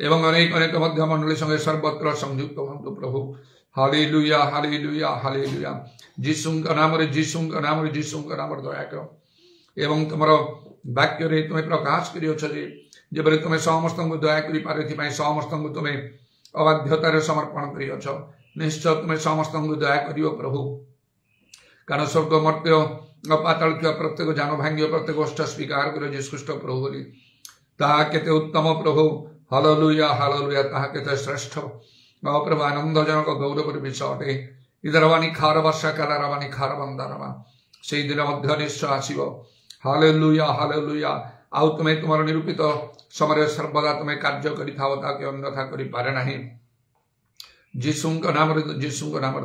এবং অনেক অনেক মধ্যমণ্ডলীর সঙ্গে সর্বত্র সংযুক্ত হন্তু প্রভু। Hallelujah hallelujah hallelujah. ଯୀଶୁଙ୍କ ନାମରେ ଯୀଶୁଙ୍କ ନାମରେ ଯୀଶୁଙ୍କ ନାମରେ ଦୟା କର ଏବଂ ତୁମର ବାକ୍ୟରେ ତୁମେ ପ୍ରକାଶ କରିଅଛ ଯେ ଯେପରି ତୁମେ ସମସ୍ତଙ୍କୁ ଦୟା କରିପାର ଏଥିପାଇଁ ସମସ୍ତଙ୍କୁ ତୁମେ ଅବାଧ୍ୟତାରେ ସମର୍ପଣ କରିଅଛ। ନିଶ୍ଚୟ ତୁମେ ସମସ୍ତଙ୍କୁ ଦୟା କରିବ ପ୍ରଭୁ, କାରଣ ସ୍ୱର୍ଗ ମର୍ତ୍ତ୍ୟ ପାତାଳ ଥିବା ପ୍ରତ୍ୟେକ ଜାନ ଭାଙ୍ଗିବ, ପ୍ରତ୍ୟେକ ଓଷ୍ଠ ସ୍ୱୀକାର କରିବ ଯୀଶୁ ଖ୍ରୀଷ୍ଟ ପ୍ରଭୁ ବୋଲି। ତାହା କେତେ ଉତ୍ତମ ପ୍ରଭୁ। Hallelujah hallelujah. ତାହା କେତେ ଶ୍ରେଷ୍ଠ ପ୍ରଭୁ, ଆନନ୍ଦଜନକ ଗୌରବର ବିଷୟ ଅଟେ। ଇଦରବାନୀ ଖାରବା ସାକାଲାରବାନୀ ଖାରବନ୍ଦାରବା ସେଇ ଦିନ ମଧ୍ୟ ନିଶ୍ଚୟ ଆସିବ। Hallelujah hallelujah. ଆଉ ତୁମେ ତୁମର ନିରୂପିତ ସମୟରେ ସର୍ବଦା ତୁମେ କାର୍ଯ୍ୟ କରିଥାଅ, ତାହାକୁ ଅନ୍ୟଥା କରିପାରେ ନାହିଁ। ଯୀଶୁଙ୍କ ନାମରେ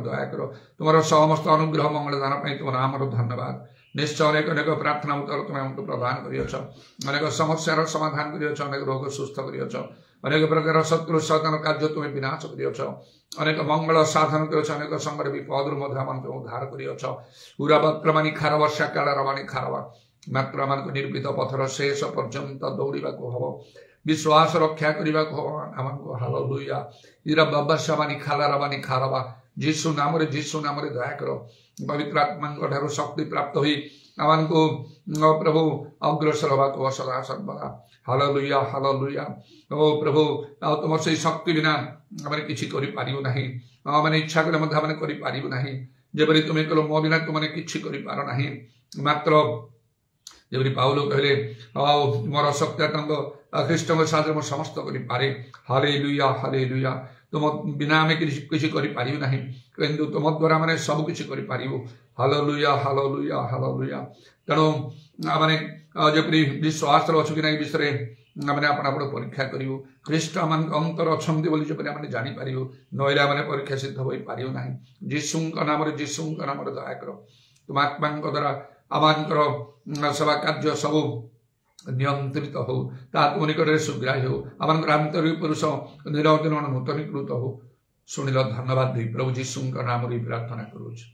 ଦୟା କର। ତୁମର ସମସ୍ତ ଅନୁଗ୍ରହ ମଙ୍ଗଳ ଦାନ ପାଇଁ ତୁମ ନାମର ଧନ୍ୟବାଦ। ନିଶ୍ଚୟ ଅନେକ ଅନେକ ପ୍ରାର୍ଥନା ଉତ୍ତର ତୁମେ ଆମକୁ ପ୍ରଦାନ କରିଅଛ, ଅନେକ ସମସ୍ୟାର ସମାଧାନ କରିଅଛ, ଅନେକ ରୋଗ ସୁସ୍ଥ କରିଅଛ, ଅନେକ ପ୍ରକାର ଶତ୍ରୁ ସୈତାନ କାର୍ଯ୍ୟ ତୁମେ ବିନାଶ କରିଅଛ, ଅନେକ ମଙ୍ଗଳ ସାଧନ କରିଅଛ, ଅନେକ ସମୟରେ ବିପଦରୁ ମଧ୍ୟ ଆମକୁ ଉଦ୍ଧାର କରିଅଛ। ଉରାବକ୍ରମାନି ଖାରବା ସାକାଳରବାନି ଖାରବା। ମାତ୍ର ଆମକୁ ନିରୂପିତ ପଥର ଶେଷ ପର୍ଯ୍ୟନ୍ତ ଦୌଡ଼ିବାକୁ ହବ, ବିଶ୍ୱାସ ରକ୍ଷା କରିବାକୁ ହବ ଆମକୁ। ହାଲେଲୁୟା। ଇରା ବାବାସାବାନି ଖାଲାରବାନି ଖାରବା। ଯୀଶୁ ନାମରେ ଦୟା କର। ପବିତ୍ର ଆତ୍ମାଙ୍କ ଠାରୁ ଶକ୍ତି ପ୍ରାପ୍ତ ହୋଇ ଆମକୁ ପ୍ରଭୁ ଅଗ୍ରସର ହେବାକୁ ସଦା ସର୍ବଦା। Hallelujah hallelujah. ଓ ପ୍ରଭୁ, ଆଉ ତୁମର ସେଇ ଶକ୍ତି ବିନା ଆମେ କିଛି କରିପାରିବୁ ନାହିଁ। ମାନେ ଇଚ୍ଛା କଲେ ମଧ୍ୟ ଆମେ କରିପାରିବୁ ନାହିଁ। ଯେପରି ତୁମେ କହିଲ ମୋ ବିନା ତୁମେ କିଛି କରିପାର ନାହିଁ। ମାତ୍ର ଯେପରି ପାଉଲ କହିଲେ, ଆଉ ମୋର ଶକ୍ତିଆତଙ୍କ ଖ୍ରୀଷ୍ଟଙ୍କ ସାହାଯ୍ୟରେ ମୁଁ ସମସ୍ତ କରିପାରେ। Hallelujah hallelujah. ତୁମ ବିନା ଆମେ କିଛି କରିପାରିବୁ ନାହିଁ, କିନ୍ତୁ ତୁମ ଦ୍ୱାରା ଆମେ ସବୁ କିଛି କରିପାରିବୁ। Hallelujah hallelujah hallelujah. ତେଣୁ ଆମେ ଯେପରି ବିଶ୍ୱାସରେ ଅଛୁ କି ନାହିଁ ବିଷୟରେ ଆମେ ଆପଣ ପରୀକ୍ଷା କରିବୁ। ଖ୍ରୀଷ୍ଟ ଆମମାନଙ୍କ ଅନ୍ତର ଅଛନ୍ତି ବୋଲି ଯେପରି ଆମେ ଜାଣିପାରିବୁ, ନହେଲେ ଆମେ ପରୀକ୍ଷା ସିଦ୍ଧ ହୋଇପାରିବୁ ନାହିଁ। ଯୀଶୁଙ୍କ ନାମରେ ଦୟା କର। ତୁମ ଆତ୍ମାଙ୍କ ଦ୍ୱାରା ଆମମାନଙ୍କର ସେବା କାର୍ଯ୍ୟ ସବୁ ନିୟନ୍ତ୍ରିତ ହଉ, ତାହା ତୁମ ନିକଟରେ ସୁଗ୍ରାହୀ ହଉ। ଆମମାନଙ୍କର ଆନ୍ତରିକ ପୁରୁଷ ଦିନ ନୂତନୀକୃତ ହଉ। ଶୁଣିଲ, ଧନ୍ୟବାଦ ଦେଇ ପ୍ରଭୁ ଯୀଶୁଙ୍କ ନାମରେ ପ୍ରାର୍ଥନା କରୁଛୁ।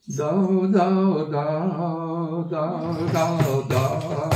Thou, thou, thou, thou, thou, thou,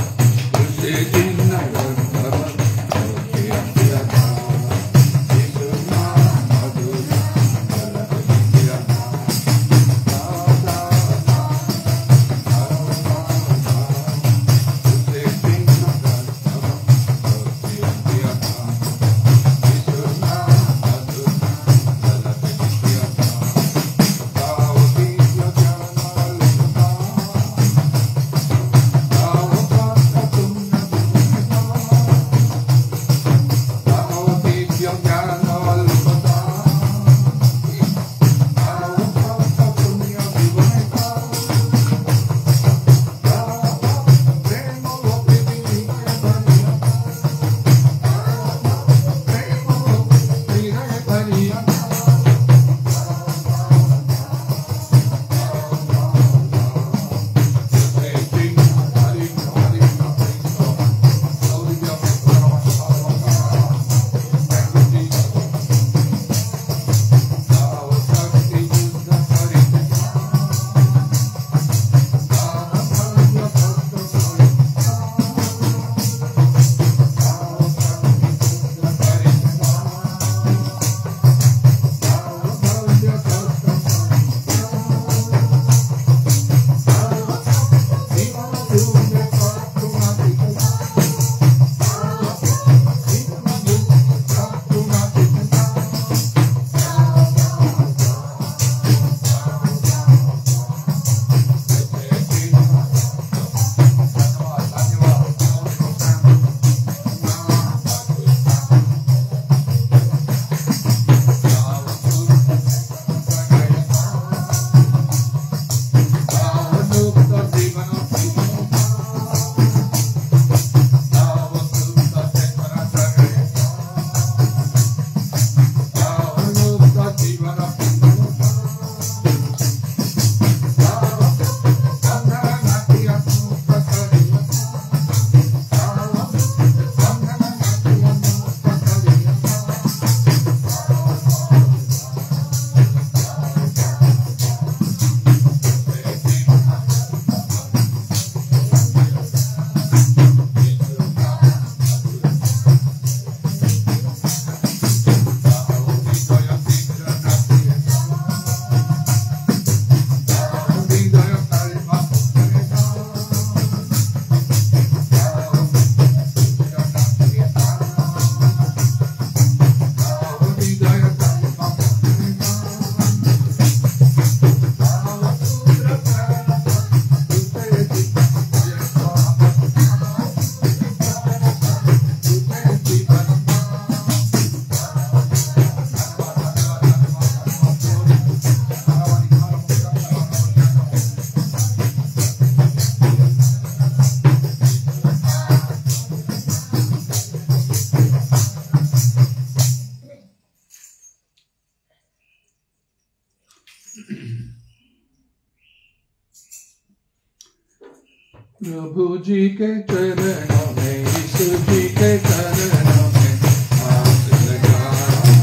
प्रभु जी के चरणों में, यीशु जी के चरणों में हाथ लगाओ।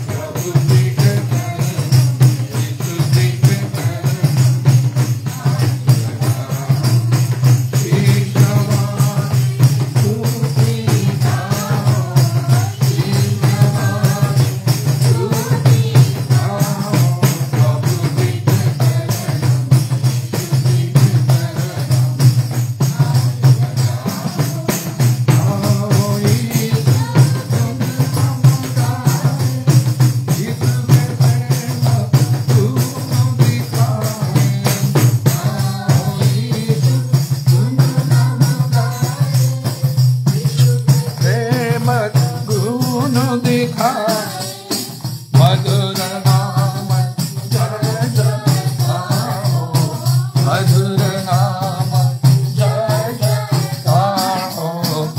प्रभु जी के चरणों में, यीशु जी के चरणों में हाथ लगाओ। शीश नवाज़ी स्तुति गाओ, शीश नवाज़ी स्तुति गाओ।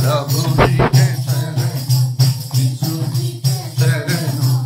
प्रभु जी के चरणों में, यीशु जी के चरणों में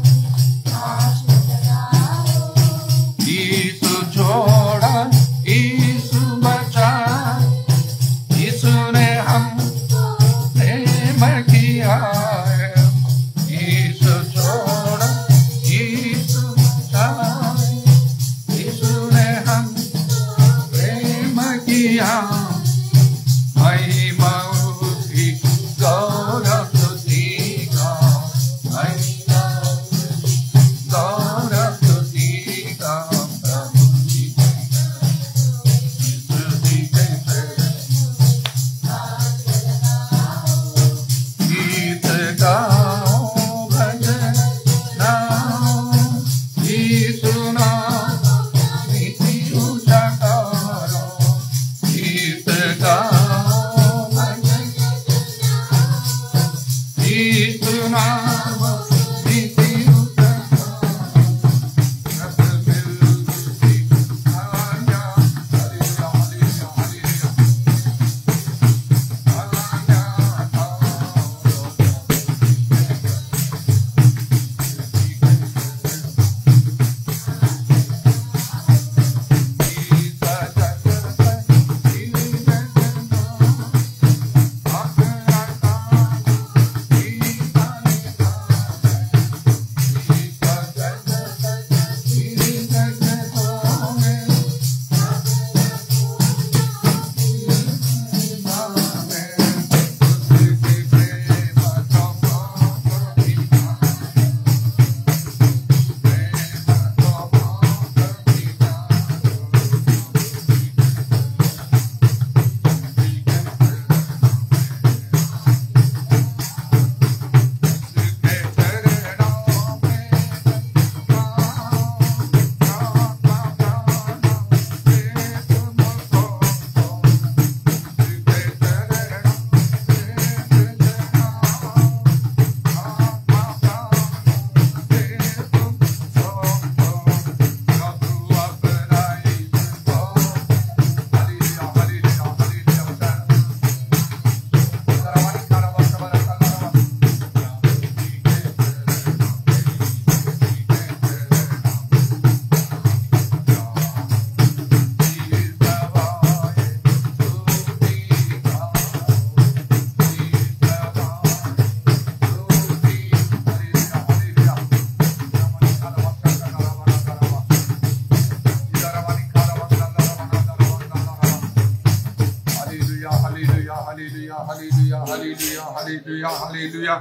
Hallelujah, hallelujah.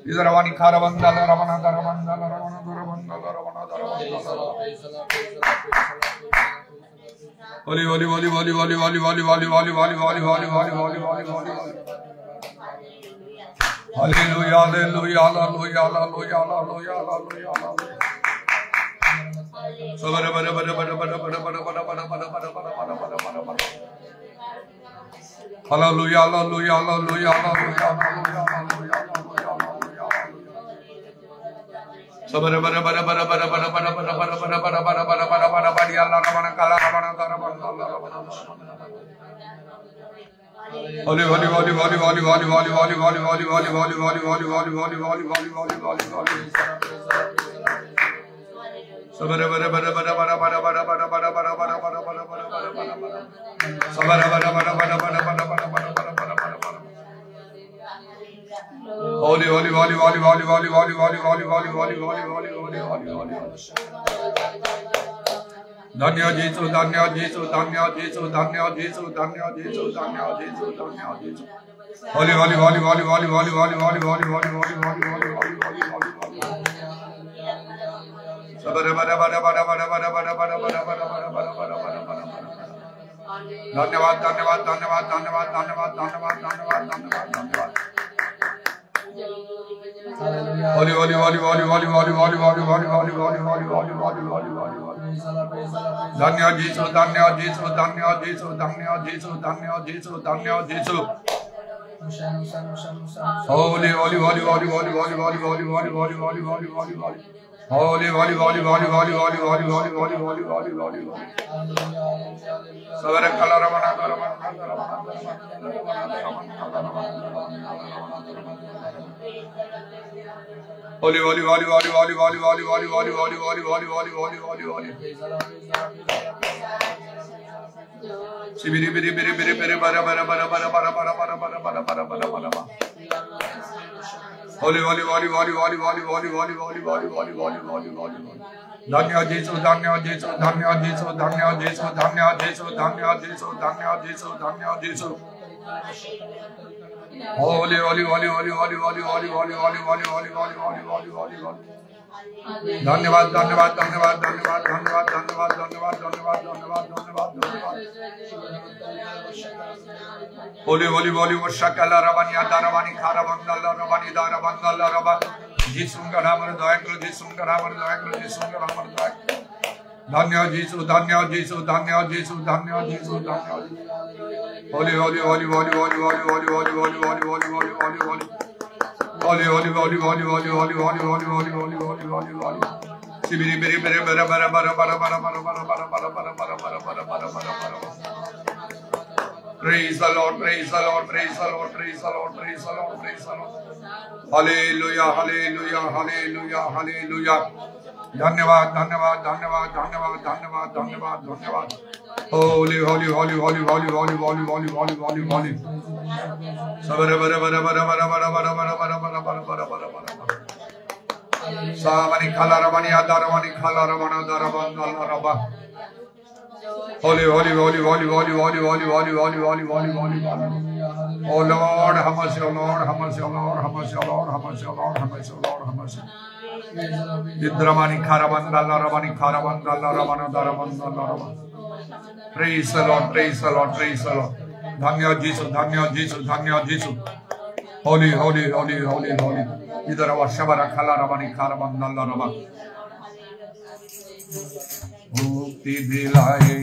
Idaravani Karavandala Ramana Daravandala Ramana Duravandala Ramana Daravandala. Holy, holy, holy, holy, holy, holy, holy, holy, holy, holy, holy, holy, holy, holy, holy, holy. Hallelujah, hallelujah, hallelujah, hallelujah, hallelujah, hallelujah, hallelujah. Hallelujah, hallelujah, hallelujah, hallelujah, hallelujah, Sabara bara bara bara bara bara bara bara bara bara bara bara bara bara bara bara. Sabara bara bara bara bara bara bara bara bara bara bara. Holy, holy, holy, holy, holy, holy, holy, holy, holy, holy, holy, holy, holy, holy, holy, holy. Dhanya Jesu, Dhanya Jesu, Dhanya Jesu, Dhanya Jesu, Dhanya Jesu, Dhanya Jesu, Dhanya Jesu. Holy, holy, holy, holy, holy, holy, holy, holy, holy, holy, holy, holy, holy, holy, holy, holy, holy. Sabara bara bara bara bara bara bara bara bara bara bara bara bara bara bara. धन्यवाद धन्यवाद धन्यवाद धन्यवाद धन्यवाद धन्यवाद धन्यवाद धन्यवाद धन्यवाद होली होली होली होली होली होली होली होली होली होली होली होली होली होली होली होली धन्यवाद जीसु धन्यवाद जीसु धन्यवाद जीसु धन्यवाद जीसु धन्यवाद जीसु धन्यवाद जीसु Holi Holi Holi Holi Holi Holi Holi Holi Holi Holi Holi Holi Holi Holi Holy, holy, holy, holy, holy, holy, holy, holy, holy, holy, holy, holy, holy. Sabara kala ramana ramana Holy, holy, holy, holy, holy, holy, holy, holy, holy, holy, holy, holy, holy, holy, holy, holy. Sibiri biri biri biri biri bara bara bara bara bara bara bara bara bara bara bara bara bara. Holy, holy, holy, holy, holy, holy, holy, holy, holy, holy, holy, holy, holy, holy, holy. Dhanya Jesu, Dhanya Jesu, Dhanya Jesu, Dhanya Jesu, Dhanya Jesu, Dhanya Jesu, Dhanya Jesu, Dhanya Jesu. Holy, holy, holy, holy, holy, holy, holy, holy, holy, holy, holy, holy, holy, holy, holy, holy. धन्यवाद धन्यवाद धन्यवाद धन्यवाद धन्यवाद धन्यवाद धन्यवाद धन्यवाद धन्यवाद धन्यवाद धन्यवाद होली होली होली वर्षाकाला रवानी आदारवानी खाराबंदला रवानी दारबंदला रवा जिसुंगा नामर दया करो जिसुंगा नामर दया करो जिसुंगा नामर दया धन्यवाद जीसु धन्यवाद जीसु धन्यवाद जीसु धन्यवाद जीसु धन्यवाद Holi Holi Holi Holi Holi Holi Holi Holi Holi Holi Holi Holi Holi Holi Holy, holy, holy, holy, holy, holy, holy, holy, holy, holy, holy, holy, holy. Sibiri biri biri bara bara bara bara bara bara bara bara bara bara bara bara bara bara bara bara. Praise the Lord, praise the Lord, praise the Lord, praise the Lord, praise the Lord, praise the Lord. Hallelujah, hallelujah, hallelujah, hallelujah. धन्यवाद धन्यवाद धन्यवाद धन्यवाद धन्यवाद धन्यवाद धन्यवाद होली होली होली होली होली होली होली होली होली होली होली सबरे बरे बरे बरे बरे बरे बरे बरे बरे बरे बरे बरे बरे बरे सावनी खाला रवानी आदार रवानी खाला रवाना दार रवाना रवा Holi Holi Holi Holi Holi Holi Holi Holi Holi Holi Holi Holi Oh Lord, have mercy, oh Lord, have mercy, oh Lord, have mercy, oh Lord, have mercy, oh Lord, have mercy, oh Lord, have mercy. Idramani Karabandala Rabani Karabandala Rabana Darabandala Rabana. Praise the Lord, praise the Lord, praise the Lord. Dhanya Jesus, Dhanya Jesus, Dhanya Jesus. Holy, holy, holy, holy, holy. Idarava Shabara Kala Rabani Karabandala Rabana. Mukti Dilai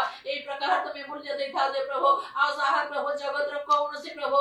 आहार तुम्हें मूल्य देखा दे प्रभु आज आहार प्रभु जगत कौन से प्रभु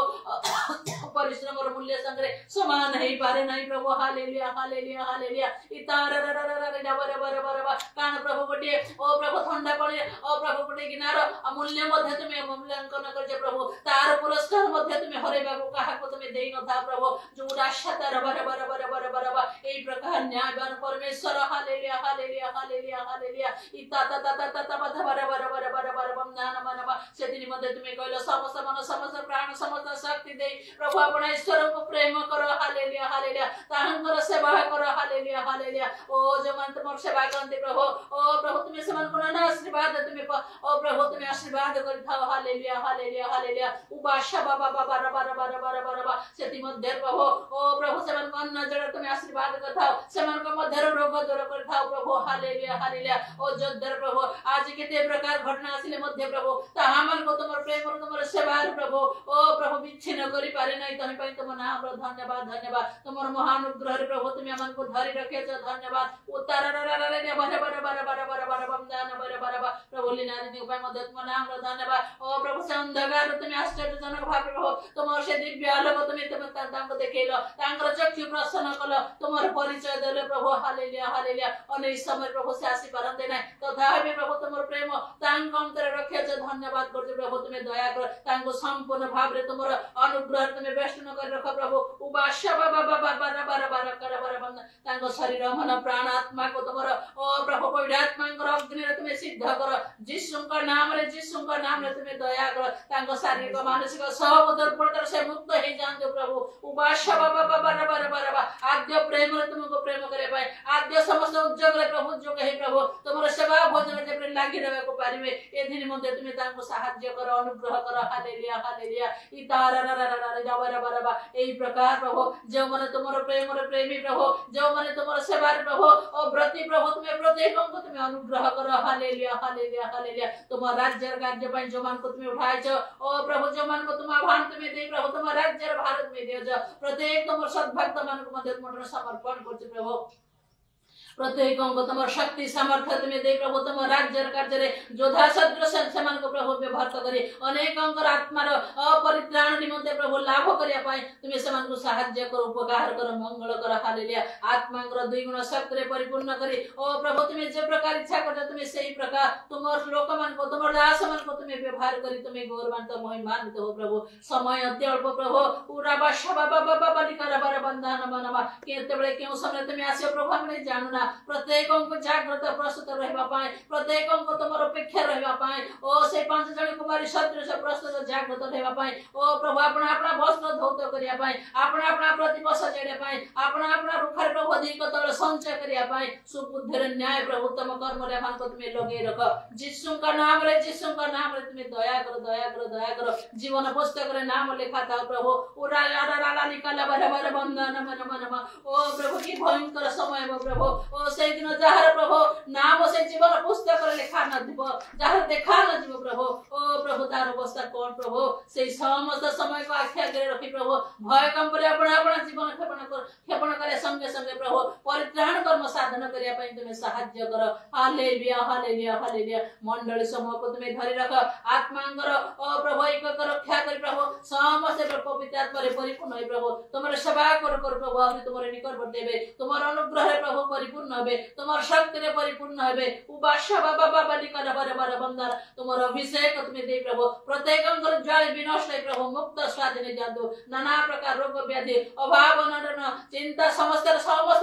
परिश्रम और मूल्य संग्रे समान नहीं पारे नहीं प्रभु हालेलुया हालेलुया हालेलुया इतार बर बर बर कान प्रभु गोटे ओ प्रभु ठंडा पड़े ओ प्रभु गोटे गिनार मूल्य मध्य तुम्हें मूल्यांकन करजे प्रभु तार पुरस्कार मध्य तुम्हें हरेबा को काहा को तुम्हें देई न था प्रभु जो आशा तार बर बर बर बर बर एई प्रकार न्यायवान परमेश्वर हालेलुया हालेलुया हालेलुया हालेलुया इता ता ता ता ता बर बर बर बर बर बंधन मनवा सेदिन मध्य तुम्हें कहलो समस्त मन समस्त प्राण समस्त शक्ति दे प्रभु अपना ईश्वर को प्रेम करो हालेलुया हालेलुया ताहंकर सेवा करो हालेलुया हालेलुया ओ जो मन तुम सेवा करते प्रभु ओ प्रभु तुम्हें समान को ना आशीर्वाद तुम्हें ओ प्रभु तुम्हें आशीर्वाद कर थाओ हालेलुया हालेलुया हालेलुया उबाशा बाबा बाबा रबा रबा रबा रबा रबा सेति मध्य प्रभु ओ प्रभु समान को नजर तुम्हें आशीर्वाद कर थाओ समान को मध्य रोग दूर कर थाओ प्रभु हालेलुया हालेलुया ओ जोद्धर प्रभु आज केते प्रकार घटना आसिले मध्य प्रभु ताहा मन को तुमर प्रेम और तुमर सेवा प्रभु ओ प्रभु विच्छिन्न करि पारे नै तहि पई तुम नाम रो धन्यवाद धन्यवाद तुमर महानुग्रह प्रभु तुम मन को धरि रखे छ धन्यवाद उतार रे बर बर बर बर बर बर बंदन बर बर प्रभु लीना दि उपाय मध्य तुम नाम रो धन्यवाद ओ प्रभु से अंधकार तुम आश्चर्यजनक भाव प्रभु तुमर से दिव्य आलोक तुम तांको देखेलो तांकर चक्षु प्रसन्न कलो तुमर परिचय देले प्रभु हालेलुया हालेलुया अनेक समय प्रभु से आसी पारंते नै तथापि प्रभु तुमर प्रेम तांको अंतर रखे छ धन्यवाद करछु प्रभु तुम दया कर तांको संपूर्ण भाव रे तुमर अनुग्रह तुम बेष्टन कर रख प्रभु उबाशा बाबा बाबा बार बार बार कर बार बंद तांको शरीर मन प्राण आत्मा को तुमर ओ प्रभु पवित्र आत्मा को अग्नि रे तुम सिद्ध कर यीशु का नाम रे तुम दया कर तांको शारीरिक मानसिक सब दुर्बलता से मुक्त हे जानते प्रभु उबाशा बाबा बाबा बार बार आद्य प्रेम रे तुमको प्रेम करे पाए आद्य समस्त उद्योग रे प्रभु जो कहे प्रभु तुमर सेवा भोजन जे प्रेम लागि रहबे को पारिबे एथिनि मध्ये तुम तांको सहाय्य कर अनुग्रह कर हालेलुया हालेलुया इतार बर बर बर एई प्रकार प्रभु जो माने तुमर प्रेम रे प्रेमी प्रभु जो माने तुमर सेवा प्रभु ओ व्रती प्रभु तुम प्रत्येक को तुम अनुग्रह कर हालेलुया हालेलुया हालेलुया तुमर राज्य कार्य पई जो मान को तुम उठाय छ ओ प्रभु जो मान को तुम आह्वान तुम दे प्रभु तुमर राज्य भारत में दियो छ प्रत्येक तुमर सद्भक्त मान को मध्ये तुम समर्पण करछ प्रभु प्रत्येक को तुम शक्ति सामर्थ्य तुम दे प्रभु तुम राज्य कार्य रे जोधा सदृश समान को प्रभु व्यवहार करी अनेक आत्मार अपरित्राण निमंते प्रभु लाभ करिया पाए तुम समान को सहाय्य कर उपकार कर मंगल कर हालेलुया आत्मा दुई गुण शक्ति रे परिपूर्ण करी ओ प्रभु तुम जे प्रकार इच्छा करते तुम सही प्रकार तुम लोक मान को तुम दास मान को तुम व्यवहार करी तुम गौरवान्वित महिमान्वित हो प्रभु समय अति अल्प प्रभु पूरा बाशा बाबा बाबा बलिकर बर बंधन मनवा केतेबेले केउ समय तुम आसे प्रभु हमने जानना प्रत्येक को जागृत प्रस्तुत रहबा पाए प्रत्येक को तुमर अपेक्षा रहबा पाए ओ से पांच जन कुमारी सदृश प्रस्तुत जागृत रहबा पाए ओ प्रभु अपना अपना वस्त्र धौत करिया पाए अपना अपना प्रतिमा सजेड़े पाए अपना अपना रुखर प्रभु अधिक तल संचय करिया पाए सुबुद्धि रे न्याय प्रभु तुम कर्म रे मान को तुम लगे रख यीशु का नाम रे तुम दया कर जीवन पुस्तक रे नाम लिखा था प्रभु उरा ला निकाला बर बर बंधन मन मन ओ प्रभु की भयंकर समय हो प्रभु ओ से दिन जहार प्रभु नाम से जीवन पुस्तक रे लिखा न दिबो जहार देखा न दिबो प्रभु ओ प्रभु तार अवस्था कोन प्रभु से समस्त समय को आख्या करे रखी प्रभु भय कंप रे अपना अपना जीवन क्षेपण करे संगे संगे प्रभु परित्राण कर्म साधन करिया पई तुमे सहाय्य कर हालेलुया हालेलुया हालेलुया मंडली समूह को तुमे धरि रख आत्मांगर ओ प्रभु एक रक्षा करी प्रभु समस्त पवित्र आत्मा रे परिपूर्ण होई प्रभु तुमर सेवा कर प्रभु आहुरी तुमर निकट देबे तुमर अनुग्रह रे प्रभु परिपूर्ण होबे तुमर शक्ति रे परिपूर्ण होबे उबाशा बाबा बाबा निकट बर बर बंदर तुमर अभिषेक तुमे दे प्रभु प्रत्येक अंगर ज्वाल विनाश रे प्रभु मुक्त स्वाधीन जादू नाना प्रकार रोग व्याधि अभाव अनटन चिंता समस्त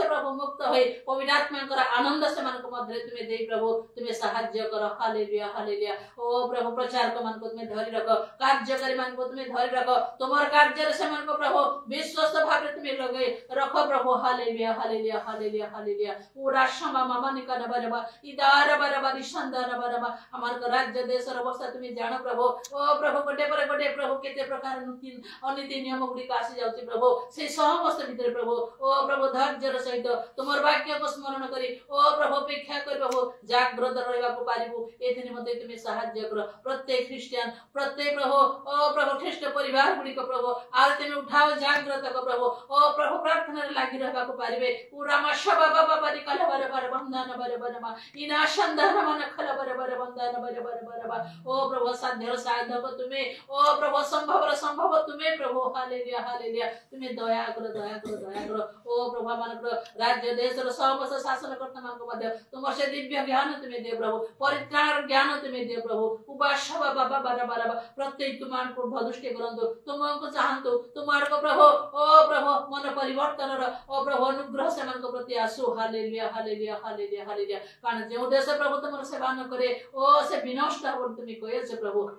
प्रभु मुक्त होई पवित्र आत्मा कर आनंद से मन को मध्य तुमे दे प्रभु तुमे सहाय्य कर हालेलुया हालेलुया ओ प्रभु प्रचार को मन को तुमे धरि रख कार्यकारी मन को तुमे धरि रख तुमर कार्य रे से मन को प्रभु विश्वस्त भाव रे तुमे लगे रख प्रभु हालेलुया हालेलुया हालेलुया हालेलुया पूरा क्षमा मामा निकट बरबा इदार बरबा निशंदर बरबा हमार को राज्य देश र अवस्था तुमे जानो प्रभु ओ प्रभु गोटे पर गोटे प्रभु केते प्रकार अनीति नियम गुडी आसी जाउती प्रभु से समस्त भीतर प्रभु ओ प्रभु धैर्य र सहित तुमर वाक्य को स्मरण करी ओ प्रभु अपेक्षा कर प्रभु जागृत रहबा को पारिबु एथिनि मध्ये तुमे सहाय्य कर प्रत्येक क्रिश्चियन प्रत्येक प्रभु ओ प्रभु ख्रीष्ट परिवार गुडी को प्रभु आज तुमे उठाओ जागृत को प्रभु ओ प्रभु प्रार्थना रे लागि रहबा को पारिबे पूरा माशा बाबा बाबा निकल bare bare bandana bare bare ba ina shandana mana khala bare bare bandana bare bare bare ba ओ प्रभु साध्य साधक तुम्हें ओ प्रभु संभव तुम्हें प्रभु हालेलुया हालेलुया तुम्हें दया करो दया करो दया करो ओ प्रभु मानको राज्य देश र समस्त शासन कर्ता मानको मध्य तुम से दिव्य ज्ञान तुम्हें दे प्रभु परित्राण ज्ञान तुम्हें दे प्रभु उपास बाबा बारा बारा प्रत्येक तुमको भदुष्टि करंतु तुमको चाहंतु तुमको प्रभु ओ प्रभु मन परिवर्तन र ओ प्रभु अनुग्रह से मानको प्रति आसु हालेलुया हालेलुया हालेलुया हालेलुया कारण जो देश प्रभु तुमर सेवा न करे ओ से विनष्ट हो तुम कहे प्रभु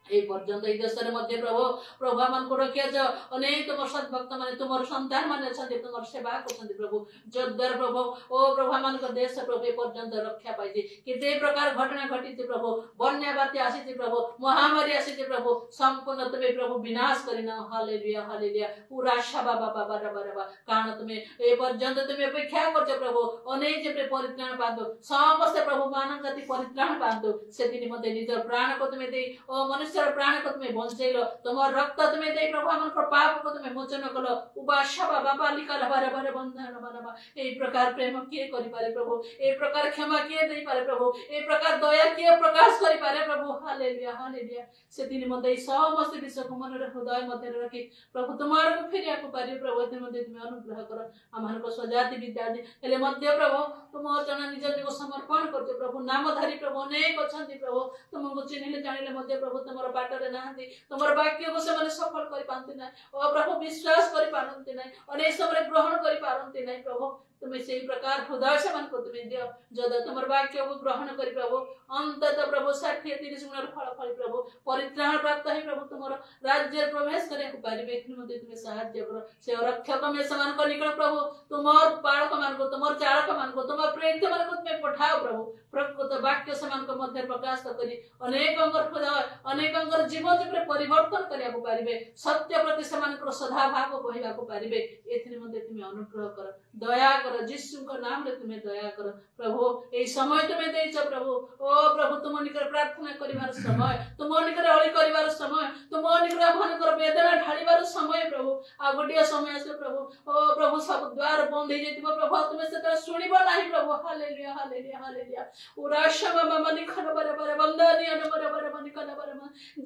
এই পর্যন্ত এই দেশের মধ্যে প্রভু প্রভু আমাকে রখিয়াছ অনেক তোমার সদ্ভক্ত মানে তোমার সন্তান মানে অনেক তোমার সেবা করছেন প্রভু যদ্বার প্রভু ও প্রভু আমাকে দেশ প্রভু এই পর্যন্ত রক্ষা পাইছে কিন্তু এই প্রকার ঘটনা ঘটিছে প্রভু বন্যা বাত্যা আসিছে প্রভু মহামারী আসিছে প্রভু সম্পূর্ণ তুমি প্রভু বিনাশ করি নাও হালেলুয়া হালেলুয়া পুরা সাবা বাবা বারা বারা কারণ তুমি এই পর্যন্ত তুমি অপেক্ষা করছো প্রভু অনেক যে পরিত্রাণ পাতো সমস্ত প্রভু মানব জাতি পরিত্রাণ পাতো সেদিন মধ্যে নিজের প্রাণকে তুমি দেই ও মনুষ্য प्राण को तुम्हें बंचेलो तुम रक्त तुम्हें दे प्रभु मन पाप को तुम्हें मोचन कलो उपासा बाबा लिखल बारे बारे बंधन बनबा ए प्रकार प्रेम किए करि पारे प्रभु ए प्रकार क्षमा किए दे पारे प्रभु ए प्रकार दया किए प्रकाश करि पारे प्रभु हालेलुया हालेलुया से दिन मध्ये समस्त विश्व को मन हृदय मध्ये रखी प्रभु तुम्हार को फेरिया को पारे प्रभु दिन मध्ये तुम्हें अनुग्रह करो आमान को सजाति विद्या दे हेले मध्य प्रभु तुम जना निज जीव समर्पण करते प्रभु नामधारी प्रभु अनेक अछंती प्रभु तुमको चिन्हले जानिले मध्य प्रभु तुमर बाटरे नाहंती तुमर वाक्य को से माने सफल करि पांती ना ओ प्रभु विश्वास करि पारंती ना अनेक समय ग्रहण करि पारंती ना प्रभु तुम्हें से प्रकार हृदय से मन को तुम्हें दियो जद तुमर वाक्य को ग्रहण करि प्रभु अंततः प्रभु 60 30 गुणर फल फल प्रभु परित्राण प्राप्त है प्रभु तुमर राज्य प्रवेश करे को पारिबे एखन मध्ये तुम्हें सहायता करो से रक्षक में समान को निकल प्रभु तुमर पालक मान को तुमर चालक मान को तुमर प्रेरित मान को तुम्हें पठाओ प्रभु प्रकृत वाक्य समान को मध्य प्रकाश करी अनेक अंगर हृदय अनेक अंगर जीवन जे परिवर्तन करिया को पारिबे सत्य प्रति समान को सदा भाव कहवा को पारिबे एथि मध्ये तुम्हें अनुग्रह कर दया कर यीशु को नाम रे तुम्हें दया कर प्रभु ए समय तुम्हें देइछ प्रभु ओ प्रभु तुम निकर प्रार्थना करिवार समय तुम निकर अळी करिवार समय तुम निकर मन कर वेदना ढाळीवार समय प्रभु आ गोटिया समय आसे प्रभु ओ प्रभु सब द्वार बंद हे जेतिबो प्रभु तुम से सुनिबो नाही प्रभु हालेलुया हालेलुया हालेलुया उराशा बाबा मनि खन बरे बरे बंदनी अन बरे बरे मनि खन बरे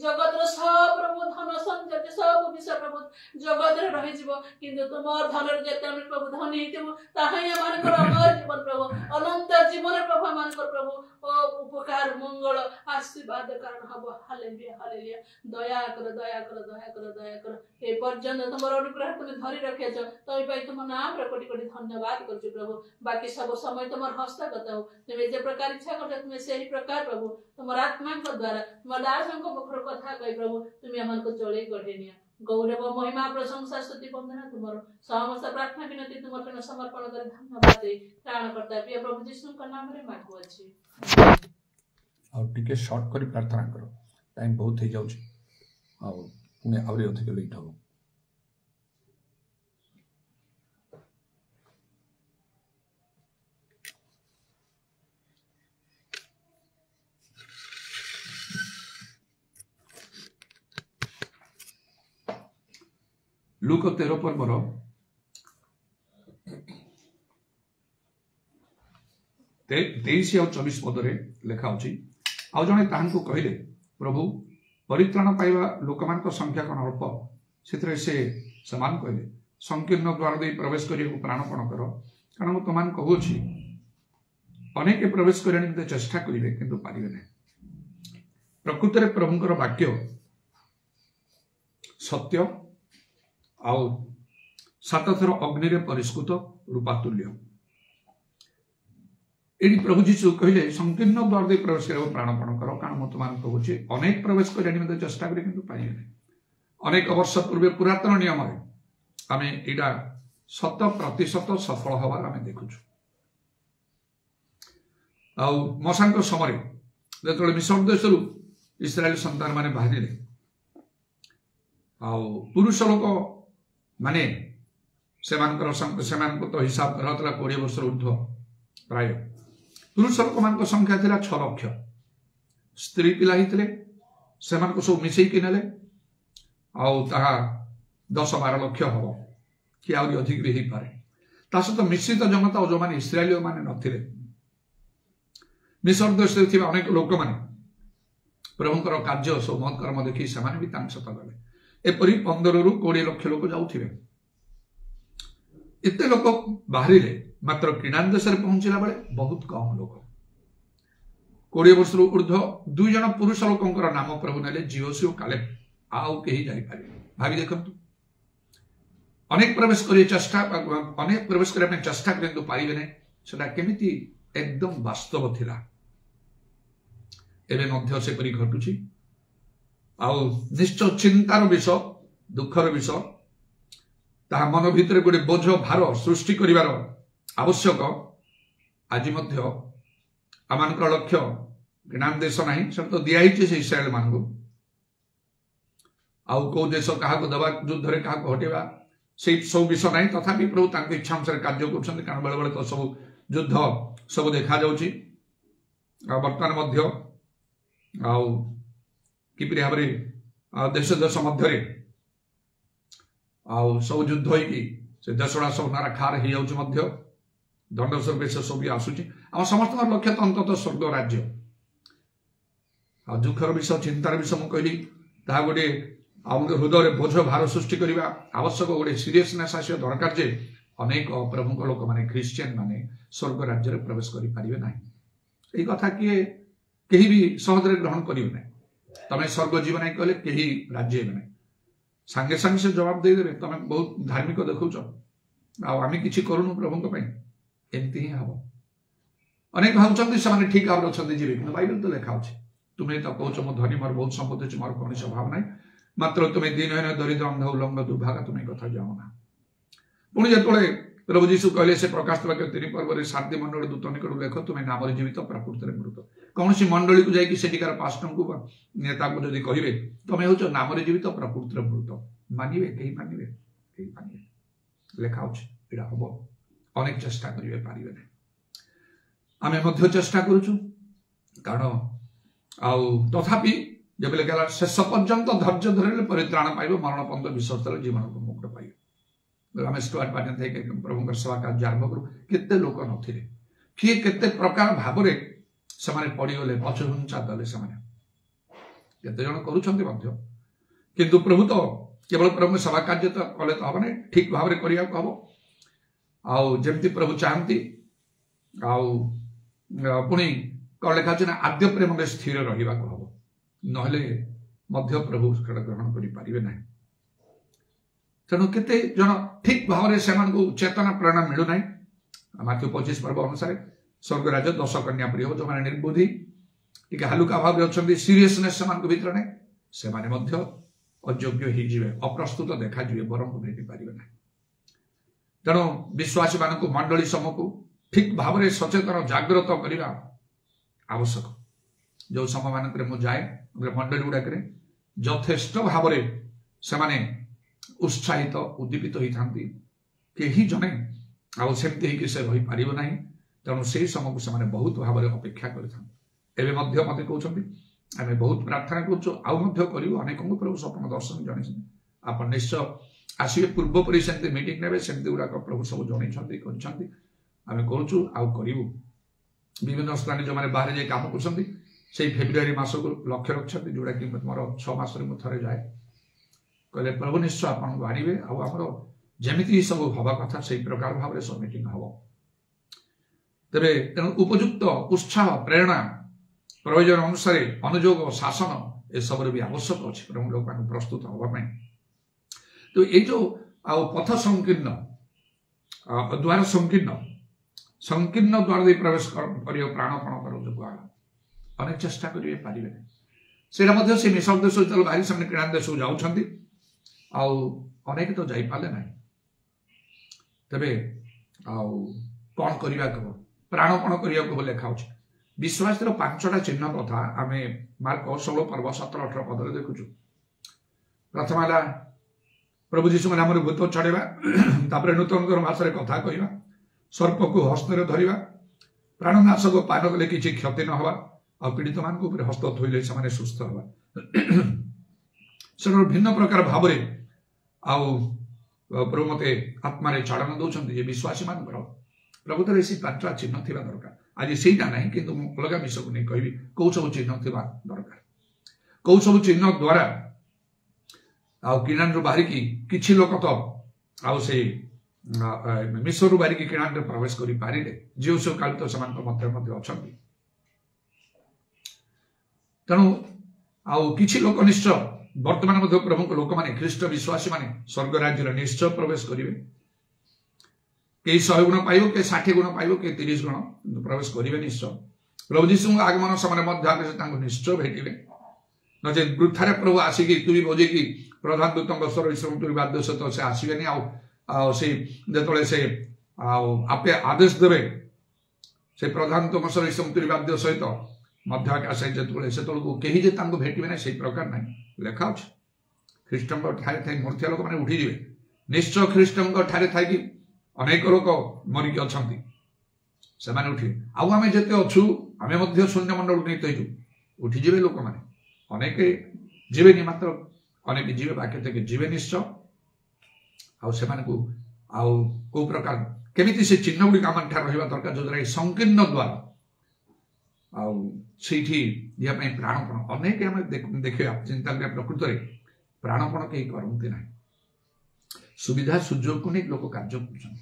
जगत रो सब प्रभु धन संजय सब विषय प्रभु जगत रे रहि जीवो किंतु तुमर धन रे जेते प्रभु धनी हेतिबो ताहाय मानकर अमर जीवन प्रभु अनंत जीवन प्रभु मानकर प्रभु ओ उपकार मंगल आशीर्वाद कारण हबो हालेलुया हालेलुया दया कर दया कर दया कर दया कर ए पर्यंत तुमर अनुग्रह तुम धरि रखेछ तई पई तुम नाम रे कोटि कोटि धन्यवाद करछु प्रभु बाकी सब समय तुमर हस्तगत हो तुम जे प्रकार इच्छा करते तुम सही प्रकार प्रभु तुमर आत्मा को द्वारा तुम दास को मुखर कथा कहि प्रभु तुम हमन को चले गढेनिया गौरव महिमा प्रशंसा स्तुति वंदना तुमरो समस्त प्रार्थना विनती तुमर कन समर्पण कर धन्यवाद दे त्राणकर्ता प्रिय प्रभु यीशु का नाम रे मागु अछि और टिके शॉर्ट करी प्रार्थना करो टाइम बहुत हे जाउछ और पुणे आवरे अधिक लेट हो लूक 13 पर्वर 23 और 24 पदरे लेखा अछि आउ जने ताहां कहले प्रभु परित्राण पाइबा लोकमान संख्या कौन अल्प से समान कहले संकीर्ण द्वार दे प्रवेश करिया प्राणपण कर कारण तुमान कहूछि अनेक प्रवेश करने निमित्त चेष्टा करिवे किंतु पारिबे नै प्रकृत रे प्रभुंकर वाक्य सत्य आउ 7 थर अग्नि रे परिष्कृत रूपातुल्य एडी प्रभु जीशु कहले संकीर्ण द्वार दे प्रवेश कर प्राणपण कर कारण मत मान कहूछि अनेक प्रवेश करने निमित्त चेष्टा करी किंतु पाइबे नै अनेक वर्ष पूर्व पुरातन नियम रे आमे एडा 100% सफल हवार आमे देखुछु आउ मसांक समय जेतले मिस्र देशरु इस्राएल संतान माने बाहरिले आउ पुरुष लोक माने सेमानकर तो हिसाब रहतला 20 वर्ष ऊर्ध्व प्राय पुरुष लोक मान संख्या थिला 6 लाख स्त्री पिला हितले सेमान को सब मिसई कि नेले आउ ताहा 10-12 लाख हबो कि आउरी अधिक भी पारे ता सहित मिश्रित जनता और जो मैंने इस्राएली मैंने नथिले मिस्र देश में अनेक लोक मैंने प्रभुंकर कार्य सब महत् कर्म देखी से भी सत गले एपरी 15 ରୁ 20 लक्ष लोक जाऊे एत लोक बाहर मात्र किनान देश में पहुंचला बेले बहुत कम लोक 20 वर्ष ऊर्ध्व 2 जन पुरुष लोकंकर नाम प्रभु नेले जियोसी और कालेब आउ कहीं जापर भावी देखु अनेक प्रवेश कर चेष्टा अनेक प्रवेश करने चेष्टा किंतु पारे ना सेटा केमिति एकदम वास्तव थिला एबे मध्य से परी घटुची आउ निश्चय चिंतार विषय दुखर विषय ता मन भितर गोटे बोझ भार सृष्टि करिवार आवश्यक आज मध्य आमानकर लक्ष्य ज्ञान देश नहीं सब तो दिया ही से इस्राएल मान को आउ को देश क्या दबा युद्ध रे क्या हटेबा से सब विषय नहीं तथापि प्रभु तांको इच्छा अनुसार कार्य कर कारण बेले बेले तो सब युद्ध सब देखा जाउची वर्तमान मध्य आउ किपरि भाव देश देश मध्य आउ सब युद्ध होइकी से देशड़ा सब नारा खार हो जाउची मध्य दंड स्वरूप से सब आसुची आम समस्त लक्ष्य तो अंततः स्वर्ग राज्य आ दुखर विषय चिंतार विषय मुझे कहली ता गोटे आम हृदय बोझ भार सृष्टि करने आवश्यक गोटे सीरियसनेस आस दरकार जे अनेक प्रभु लोक मैंने ख्रीस्टियन माने स्वर्ग राज्य में प्रवेश करें ना यही कथा किए कहीं भी सहजरे ग्रहण करेंगे ना तमें स्वर्ग जीवन नहीं कहले कहीं राज्य में नहीं सांगे सांगे से जवाब देदे तमें बहुत धार्मिक देखुच आम कि करूनु प्रभु एमती ही हम अनेक भावुं से ठीक भाव अच्छा जी बाइबल तो लिखा अच्छे तुम्हें तो कौच मो धनी मोर बहुत संपत्ति अच्छे मोर कौन स्वभाव ना मात्र तुम्हें दिन है दरिद्र अंध उल्लंघ दुर्भागा तुम्हें कथा जाओ ना पुणी जो प्रभु जीशु कहले से प्रकाश वाक्य 3 पर्व शांति मंडल दूत निकट लेख तुम्हें नाम जीवित प्रकृति मृत कौन सी मंडली को जाकि सेठिकार पास्टर को नेता को जब कहे तुम्हें हूँ नाम जीवित प्रकृति मृत मानवे कहीं मानवे लेखा अच्छे हम अनेक चेष्टा करेंगे पारे ना आम चेष्टा करुचु कारण तथापि जब लिखा शेष पर्यंत धैर्य धरले परित्राण पाइब मरण पंथ विसर्जन जीवन को मुक्त पाइब आम स्टुअर्ट पार्टी थे प्रभु सेवा कार्य आरंभ करूँ केते लोक नथिले किए केते प्रकार भाव से पड़गले पछघुंचा दले से केते जन करुँच किंतु प्रभु तो केवल प्रभु सेवा कार्य तो कले तो हम ना ठीक भाव में करने को हम आमती प्रभु चाहती पुणी कौन लिखा ना आद्य प्रेम में स्थिर रहा हम ना प्रभु ग्रहण करें ना तेणु केते जन ठीक भाव में से चेतना प्रेरणा मिलूना माथ्यू 25 पर्व अनुसार स्वर्ग राज्य 10 कन्या प्रिय जो मैंने निर्बुद्धि टी हालुका भाव अच्छा सीरीयसनेस से भीतर ना से अयोग्य हो अप्रस्तुत देखा वर को भेटी पारे ना तेणु विश्वासी मान मंडली समूह को ठीक भाव में सचेतन जागृत करने आवश्यक जो समय मानक जाए मंडली गुड़ाक यथेष्ट भाव से उत्साहित उद्दीपित होता कहीं जड़े आमती से रही पार ना तेणु से समय को से बहुत भाव में अपेक्षा करते मत कहते आम बहुत प्रार्थना करूँ अनेक प्रभु स्वप्न दर्शन जन आप निश्चय आसवे पूर्वपरी से मीटिंग ने सेमती गुड़ाक प्रभु सब जन आम करूँ करूँ विभिन्न स्थान जो मैंने बाहर जाए कम कर फेब्रुआरी मास को लक्ष्य रखते जोड़ा कि मोर 6 मास थे जाए कहले प्रभु निश्चय आपको आने आमर जमी सब हवा कथा से प्रकार भाव में सब मीटिंग हम तेरे तेणु उपयुक्त उत्साह प्रेरणा प्रयोजन अनुसार अनुयोग शासन ए सब भी आवश्यक अच्छे प्रभु लोक प्रस्तुत हाँपाई तो ये जो पथ संकीर्ण द्वार संकीर्ण संकीर्ण द्वार प्रवेश कर प्राणपण कर जो कह अनेक चेष्टा करेंगे पारे से से मिसल देश बाहरी से किणा देश को जाऊँच अनेक तो जापारे ना तेरे कौन करने को प्राणपण करने को लेखा विश्वास 5टा चिन्ह कथा आम मार्क 16 पर्व 17-18 पदर देखुचु प्रथम है प्रभु जीशु नाम भूत छड़ेवा नूतन भाषा कथा कहवा सर्प को हस्त धरवा प्राणनाशक पान कले किसी क्षति न हवा आ पीड़ित मान हस्त धोइले से सुस्थ हवा से भिन्न प्रकार भाव प्रभु मत आत्मा छाड़न दौरान ये विश्वासी मान प्रभुतर से 5टा चिन्ह थी दरकार आज सहीटा ना कि अलग विषय को नहीं कहि कौ सब चिन्ह थी दरकार कौ सब चिन्ह द्वारा किणान बाहरिकी किछि लोक तो आउ से मिश्र बाहरिकी किणान प्रवेश कर पारे जो सब काल तो मध्य अच्छा तेणु आउ किछि लोक निश्चय वर्तमान मध्य प्रभु लोक माने ख्रीष्ट विश्वासी माने स्वर्ग राज्य निश्चय प्रवेश करेंगे कई 100 गुण पाइब के 60 गुण पाइब के 30 गुण प्रवेश करेंगे निश्चय प्रभु जीशु आगमन समय निश्चय भेटे नचे वृथारे प्रभु आसिकी तुरी बजे की प्रधान दूत स्वर विश्रम तुरी बाध्य सहित से आसबेनि जो से आपे आदेश देवे से प्रधान दूत स्वर विश्रम तुरी बाध्य सहित मध्य आकाश से कहीं जे भेटे ना से प्रकार ना लेखा अच्छे ख्रीष्ट ठारे मूर्तिया लोक मैंने उठी जाए निश्चय ख्रीष्ट ठारे थी अनेक लोक मरिकी अच्छा से उठे आम जिते अच्छु आम शून्यमंडल नहीं उठीजे लोक मैंने अनेक जीवेनि मात्र अनेक जीवे बाकी थे जीवे निश्चय आउ को प्रकार केमिति से चिन्ह गुड़ी आम ठार रहा दरकार जो द्वारा संकीर्ण द्वारा आईठी प्राणपण अनेक देखिए चिंता करें प्रकृत में प्राणपण कहीं करते ना सुविधा सुजोग को नहीं लोक कार्य कर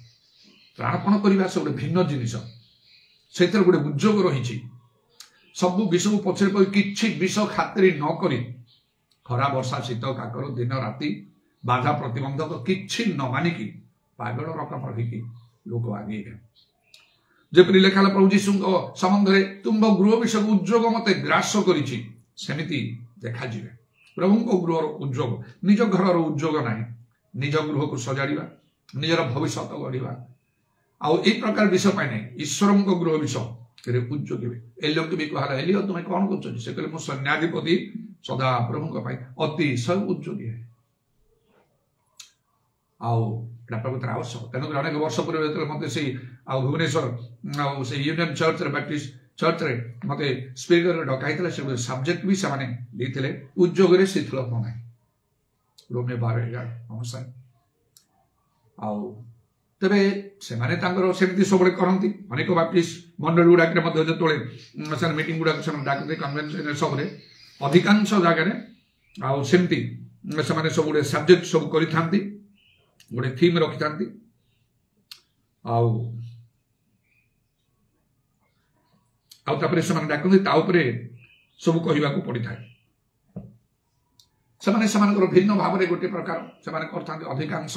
प्राणपण करने से गोटे भिन्न जिनिस से गोटे उद्योग रही सबू विष को पछरे पड़ कि विष खातिर नक खरा वर्षा शीत काकर दिन राति बाधा प्रतिबंधक कि न मानिकी पागल रकम रखिकी लोक आगे जपरी लेखाला प्रभु जीशु संबंध में तुम गृह विषय उद्योग मत ग्रास करमिति देखा जी प्रभु गृह उद्योग निज घर उद्योग ना निज गृह को सजाड़ा निजर भविष्य गढ़ा आउ एक प्रकार विषय पाए ना ईश्वर गृह विषय उद्योगी एलियो भी कहला एलियो तुम्हें कौन कर सैन्याधिपति सदा प्रभु अतिशय उद्योगी है प्रकृत आवश्यक तेणुक अनेक वर्ष पूर्व मत से भुवनेश्वर से यूनियन चर्च बैप्टिस्ट चर्च रे मत स्पीकर डकाई से सब्जेक्ट भी से उद्योग शिथिल होना रोमे 12,000 तेरे से सेमती सब करती अनेक बैप्टिस्ट मंडल गुड़ाक जो मीटिंग गुड़ाक डाकते कन्वेंशन सब अधिकांश जगह आमती से सब गुड़े सब्जेक्ट सब कर गोटे थीम रखि था डाकती सब कहवाक पड़ता है भिन्न भाव में गोटे प्रकार से अधिकांश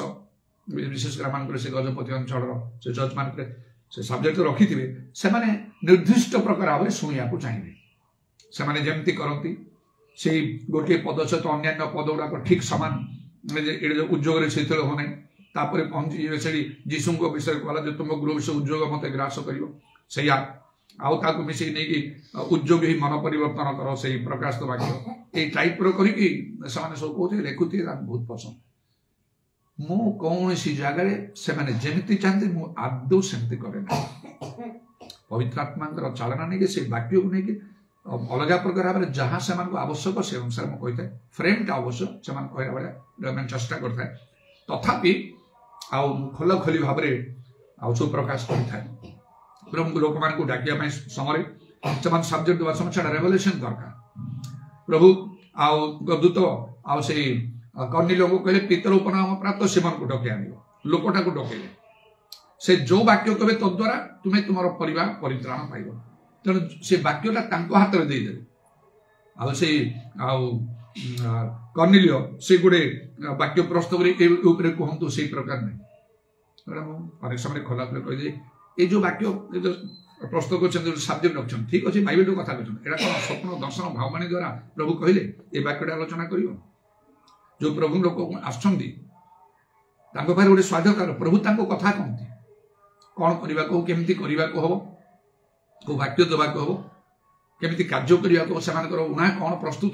विशेषकर से गजपति अंचल से जज मान से सब्जेक्ट रखि थे से निर्दिष्ट प्रकार भाव में शुणा चाहिए से जमती करती से गोटे पद सहित अन्य पद गुड़ाक ठीक सामान उद्योग शिथिल होना तापर पहुंची से जीशु विषय कहला जो तुम गृह विषय उद्योग मत ग्रास कर मिसे नहीं उद्योग ही मन परिवर्तन कर से प्रकाश वाक्य ये टाइप करके सब कहते लिखुते बहुत पसंद मु कौन सी जगह से जमी चाहते मुझे आदौ सेमती करे ना पवित्र आत्मा चालना नहीं से वाक्य को लेकिन अलग प्रकार भाव में जहाँ से आवश्यक से अनुसार मुझे कही फ्रेमटा अवश्य से कहला भाया चेष्टा करता है तथापि खोल खोली भाव में सब प्रकाश करता है प्रभु लोक मान डाकिया समय से सब्जेक्ट देवा समय रेवलेशन दरकार प्रभु दूत से कर्निलियो को कहले पितर उपनाम प्राप्त सीमन को डके आन लोकटा को डकेले से जो वाक्य कहे तद्वारा तुम्हें तुम परिवार परित्राण पाइब तेणु से वाक्यटा हाथ में देदेवे कर्निलियो से गोटे वाक्य प्रस्तुत कर कहतु से प्रकार नहीं अनेक समय खोला कही ये जो वाक्य प्रस्तुत कर सब्जेक्ट रखते ठीक अच्छे बाइबल कथा कहते कौन स्वप्न दर्शन भाववाणी द्वारा प्रभु कहले ये वाक्यटा आलोचना कर जो प्रभु लोक आसुच्च गोटे स्वाधीनता प्रभु कथा कहते कौन करने को केमती करने को हम को वाक्य देवाक हम केमती कार्य करने को उना कौन प्रस्तुत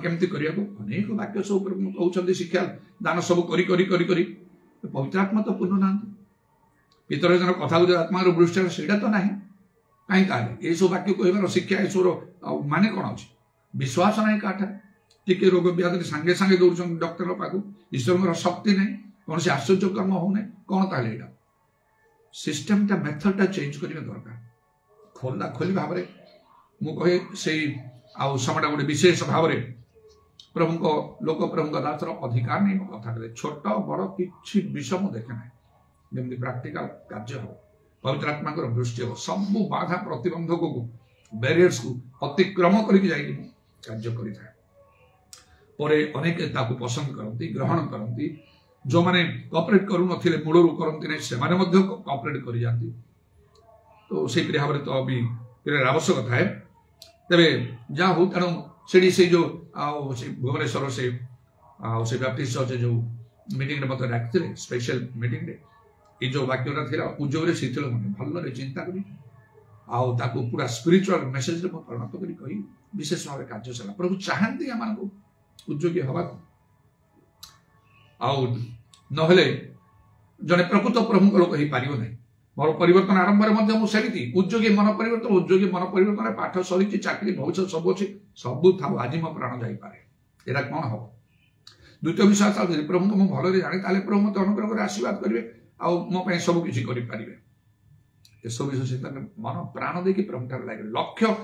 केमती करने को अनेक वाक्य सब कहते शिक्षा दान सब करी पवित्र आत्मा तो पूर्ण ना पितर जन कथा जो आत्मा दृष्टि से तो ना कहीं ये सब वाक्य कह शिक्षा ईश्वर माने कौन अच्छे विश्वास ना क्या टी रोग व्याधि सांगे सांगे दौड़ डॉक्टर पाक ईश्वर शक्ति ना कौन से आश्चर्य कर्म होने कौन ताले एटा सिस्टमटा मेथडटा चेंज करबे दरकार खोला खोली भाव में मु कहे से आउ समयटा गोटे विशेष भाव में प्रभु को लोक प्रभु दासर अधिकार नहीं मो कथा छोट बड़ कि विषय मुझे देखे ना जमी प्राक्टिकल कार्य हो पवित्र आत्मा दृष्टि हो सब बाधा प्रतिबंधक को बैरियर्स को अतिक्रम करके कार्य करे अनेक ताकू पसंद करती ग्रहण करती जो मैंने कॉपरेट करू नथिले मूलरू करती नहीं से माने मध्य कॉपरेट कर जाती तो से भाव में तो अभी आवश्यक थाए तेरे जहाँ हो तेणु से जो भुवनेश्वर से बैप्टिस्ट चर्च जो मीटिंग मत डाकते स्पेशल मीटिंग ये जो वाक्यटा थी उद्योग से भल चिंता करी आउ पूरा स्पिरिचुअल मेसेज परिणत करी विशेष भाव कार्य चला प्रभु चाहती आम उद्योगी हवा आउ जड़े प्रकृत प्रभु लोक हो पार ना मोर परिवर्तन आरंभ मुझे उद्योगी मन परिवर्तन पाठ सरी चाकरी भविष्य सब अच्छी सब था आज मो प्राण जापे यहाँ कौन हम द्वितीय विषय था प्रभु को मुझे भल जानी प्रभु मत अनुग्रह कर आशीर्वाद करेंगे आो सब किसी करें सब विषय मन प्राण देकी प्रभु लगे लक्ष्य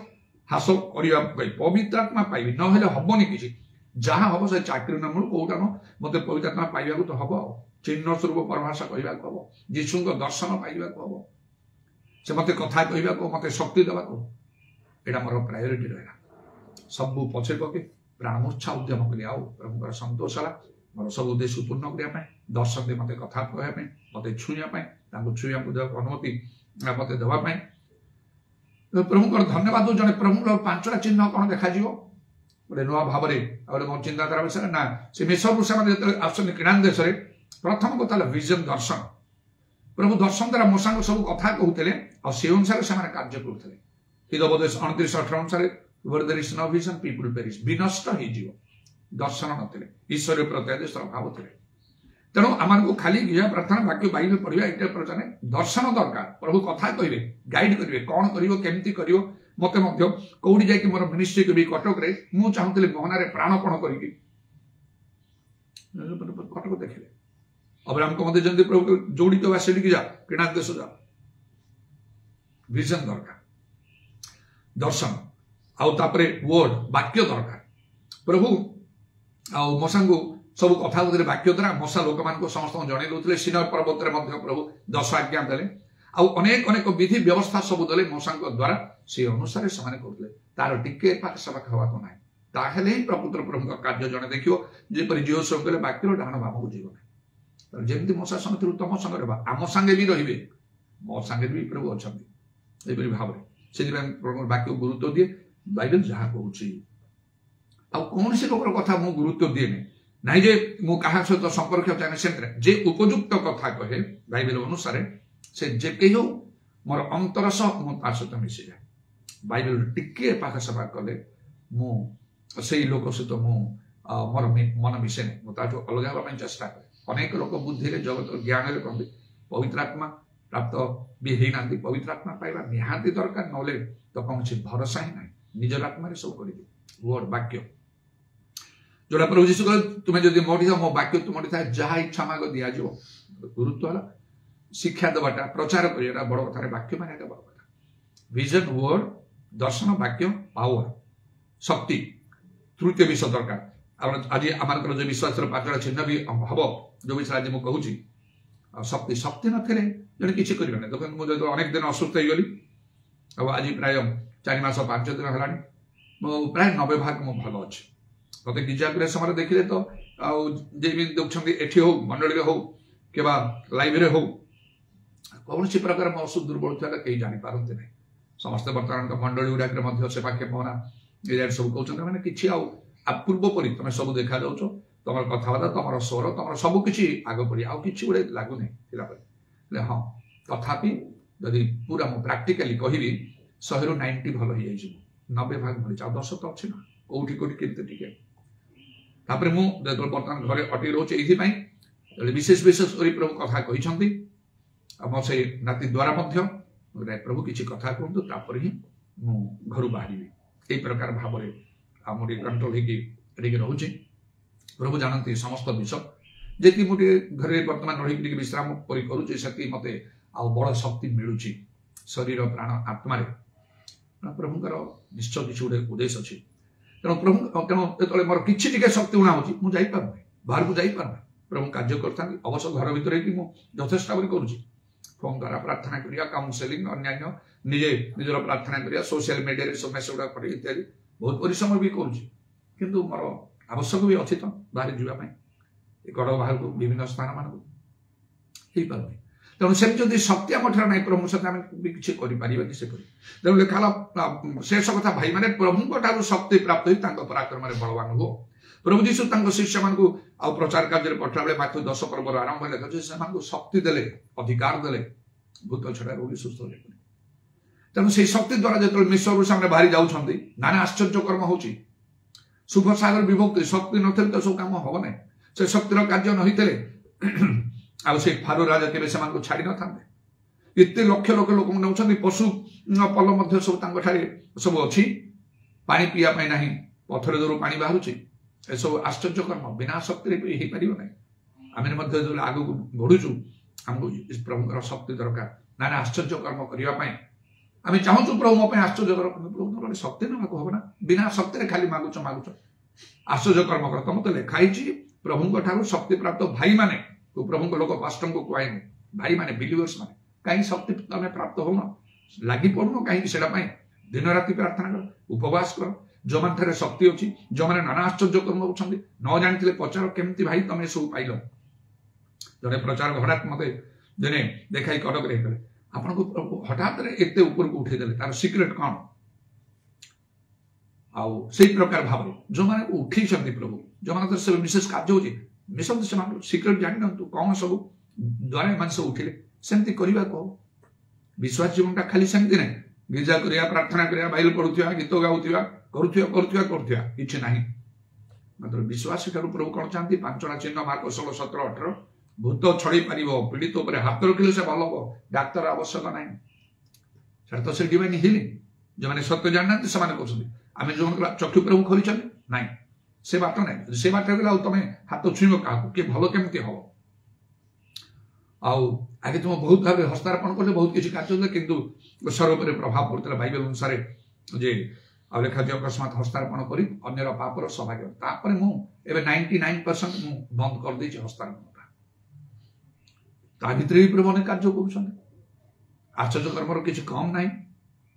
हासिल करने पवित्र आत्मा पाइबी ना हेनी किसी जहाँ हम से चाकरी न मिलू कौटा न मत पवित्र आत्मा पाइबा तो हम चिन्ह स्वरूप परभाषा कहवा हम जीशु दर्शन पाइबा हम से मत कथा कहवा मत शक्ति देवा यहाँ मोर प्रायोरीटी रहा सब पचे पके प्राणमूर्छा उद्यम कर प्रभु संतोष है मोर सब उद्देश्य पूर्ण करने दर्शन दे मत कथा कहवाई मत छुईवाई छुईवा अनुमति मत देवाई प्रभु धन्यवाद जड़े प्रभु 5टा चिन्ह कौन देखा गोटे नुआ भाव में मोर चिंताधारा विषय ना से मिसर से आसने किणान देश में प्रथम कथा विजन दर्शन प्रभु दर्शन द्वारा मो सांग सब कथा कहते से अनुसार से कार्य करुले हितोपदेश 29-18 अनुसार विजन पीपुल पेरिश विनष्ट हो दर्शन नथिले ईश्वर प्रत्यादेश भाव थे तेणु आम खाली गिया प्रार्थना वाक्य बाइबल पढ़ा ये प्रचार दर्शन दरकार प्रभु कथा कहे गाइड करेंगे कौन करमती कर मत कौटी जाकि मोर मिनिस्ट्री करी कटक मुझे चाहूली मोहना प्राणपण करके कटक देखिले अब्राहम को मत जमी प्रभु जोड़ी तो से जा किणा देश जा विजन दरकार दर्शन आउे वर्ड वाक्य दरकार प्रभु मशा को सब कथा वाक्य द्वारा मशा लोक मान समस्त जन दूसरे सीनियर पर्वत में प्रभु 10 आज्ञा देले अनेक अनेक विधि व्यवस्था सब देले मशा द्वारा से अनुसार से करुले तार टिके पाख सपाख हवा तो ना ताहले ही प्रपुत्र प्रभु कार्य जड़े देखो जपरी जीव सब कले वाक्य डाण बाम को जीव ना जमी मशा संग थी तुम संगे रहा आम सांगे भी रे मो सांगे भी प्रभु अच्छा भाव में से वाक्य गुरुत्व दिए बाइबल जहाँ कहूँ कौन सी लोकर कथा मु गुरुत्व दिए नहीं जे मु कहा सहित संपर्क चाहे से जे उपयुक्त कथा कहे बाइबल अनुसार से जे कही हो मोर अंतर सह मुझे सहित मिसी जाए बाइबल टिके पाख सफा कले से लोक सहित मोर मन मिसे नहीं मुझे अलग हाँवाई चेष्टा करे अनेक लोक बुद्धि जगत ज्ञान कहते पवित्र आत्मा प्राप्त भी होना पवित्र आत्मा पाइबा निहाती दरकार नले तो कौन सी भरोसा ही ना निजर आत्मा सब कर वर्ड वाक्य जोड़ा प्रभु जीशु कह तुम्हें जब मोटी था मो वाक्य तुम था जहाँ इच्छा माग दिया गुरुत्व है शिक्षा देवाटा प्रचार करना बड़ कथा वाक्य मान बड़ कथा विजन वर्ड दर्शन वाक्य पावर शक्ति तृतीय विषय दरकार आज आम जो विश्वास 5टा चिन्ह भी हम जो विषय आज मुझे शक्ति शक्ति न जड़े किसी करें देखो मुझे अनेक दिन असुस्थ हो गली आज प्राय 4 मास 5 दिन है प्राय 90 भाग मो भल अच्छे मत गिजा समय देखिले तो देखते एटी हो मंडली हो कि लाइब्रेरी हो कौन सी प्रकार मो असु दुर्बल था कहीं जापारती ना समस्त बर्तमान मंडली गुड़ाक से पाखे मोहना ये सब कहते मैंने किसी पूर्वपरी तुम सब देखा जाऊच तुम कथबार्ता तुम स्वर तुम सबकि आग पड़ी आउ कि गोटे लगुना हाँ तथापि जदि पूरा मु प्राक्टिकाली कहि 100 ରୁ 90 भल हो 90 भाग मिली 10 तो अच्छी ना कौटी कौटी के तापर मु बर्तमान घरे अटक रोचे ये विशेष विशेष कर प्रभु कथा कहते मो से नाती द्वारा प्रभु किसी कथा कहतु तापर ही मु घर बाहर यही प्रकार भाव में मुझे कंट्रोल रोचे प्रभु जानते समस्त विषय जेति मुटे घरे वर्तमान रही विश्राम परि करूचे सेति मते आ बड़ शक्ति मिलुची शरीर प्राण आत्मा रे प्रभुंकर निश्चय किसी गोटे उद्देश्य अच्छी तेणु प्रभु तेणु जो मोर किसी टिके शक्ति उणा हो मुझे बाहर को जापर प्रभु कार्य करता अवश्य घर भर यथेष्ट भाव करुँच फोन द्वारा प्रार्थना करिया काउंसेलिंग अन्य निजे निजर प्रार्थना करिया सोशल मीडिया सब मेसेज गुड़ा कर इत्यादि बहुत परिश्रम भी करुँच किंतु मोर आवश्यक भी अच्छी तो बाहर जावाई गड़ बाहर को विभिन्न स्थान मान हो पार तेणु से जदि शक्ति आम ठार ना प्रभु सहित आम किसी करें से तेणु लिखा शेष कथा भाई मैंने प्रभु ठार शक्ति प्राप्त हुई पराक्रम बलवान हो प्रभु जीशु शिष्य मान प्रचार कार्य पठा बेले माथ्यू 10 पर्वर आरंभ लिखा से शक्ति देले अधिकार देले भूत छड़ा रोगी सुस्थ हो तेणु से शक्ति द्वारा जो मिश्र से बाहरी जाऊँच नाना आश्चर्य कर्म हो शुभ सागर विभक्ति शक्ति न तो सब कम हम ना से शक्तिर कार्य नहीं आ फारो राजा के छाड़ी न था इतने लक्ष लक्ष लोक नौकरी पशु पल सब सब अच्छी पानी पीवाई ना पथर दूर पानी बाहर सब आश्चर्य कर्म बिना शक्ति हो पार ना आम जो आग को बढ़ुचु आमको प्रभुଙ୍କର शक्ति दरकार नाना आश्चर्य कर्म करने आम चाहूँ प्रभु मो आश्चर्य कर्म प्रभु शक्ति ना हम ना बिना शक्ति खाली मागुच आश्चर्य कर्म कर तुम तो लिखाई प्रभु ठार शक्ति प्राप्त भाई माने तो प्रभु लोक पास्टर को कहनी भाई माने बिलीवर्स माने कहीं शक्ति तुम प्राप्त हो लगी पड़न कहीं दिन राति प्रार्थना कर उपवास कर जो मान शक्ति अच्छी जो मैंने नाना आश्चर्य कर्म होती न जानी पचार केमती भाई तुम सब पाइल जड़े प्रचार हठात मत दिने देखाई कटक आपन को हठात एत ऊपर को उठेदे तार सिक्रेट कौन आउ से प्रकार भाव जो मैंने उठी प्रभु जो मान सब विशेष कार्य हो मिशन से सिक्रेट जानी कौन सब द्वारा मान सब उठिले सेमती करने कह विश्वास जीवन खाली सेमती ना गिरजा करिया प्रार्थना करिया बाइबल पढ़ुथिया गीत गाउथिया करुथिया किछि नाही मात्र विश्वास ठारू प्रभु कौन चाहती 5टा चिन्ह मार्क 16 17 18 भूत छड़ी पारिबो पीड़ित ऊपर हाथ रखिले से भल हो डाक्तर आवश्यक नाही सेटा तो से डिवाइन हिलिंग जो माने सत्य जानना से माने कहउछथि आमे जो चक्षु प्रभु खोलिछन नाही से बात नाही से बात गेला तमे हाथ छुइबो काहू के भलो केमती हो आउ आगे तुम बहुत भाव हस्तार्पण कले बहुत किसी कार्य किंतु सर्वोपरि प्रभाव पड़ता बाइबल अनुसार जे आ लेखा अकस्मात हस्तार्पण कर अन्यर पापर सौभाग्य तापर मुझे 99% मु बंद कर देछि हस्तार्पणटा ता भितर भी प्रभु अनेक कार्य कर आश्चर्य कर्मर किसी कम ना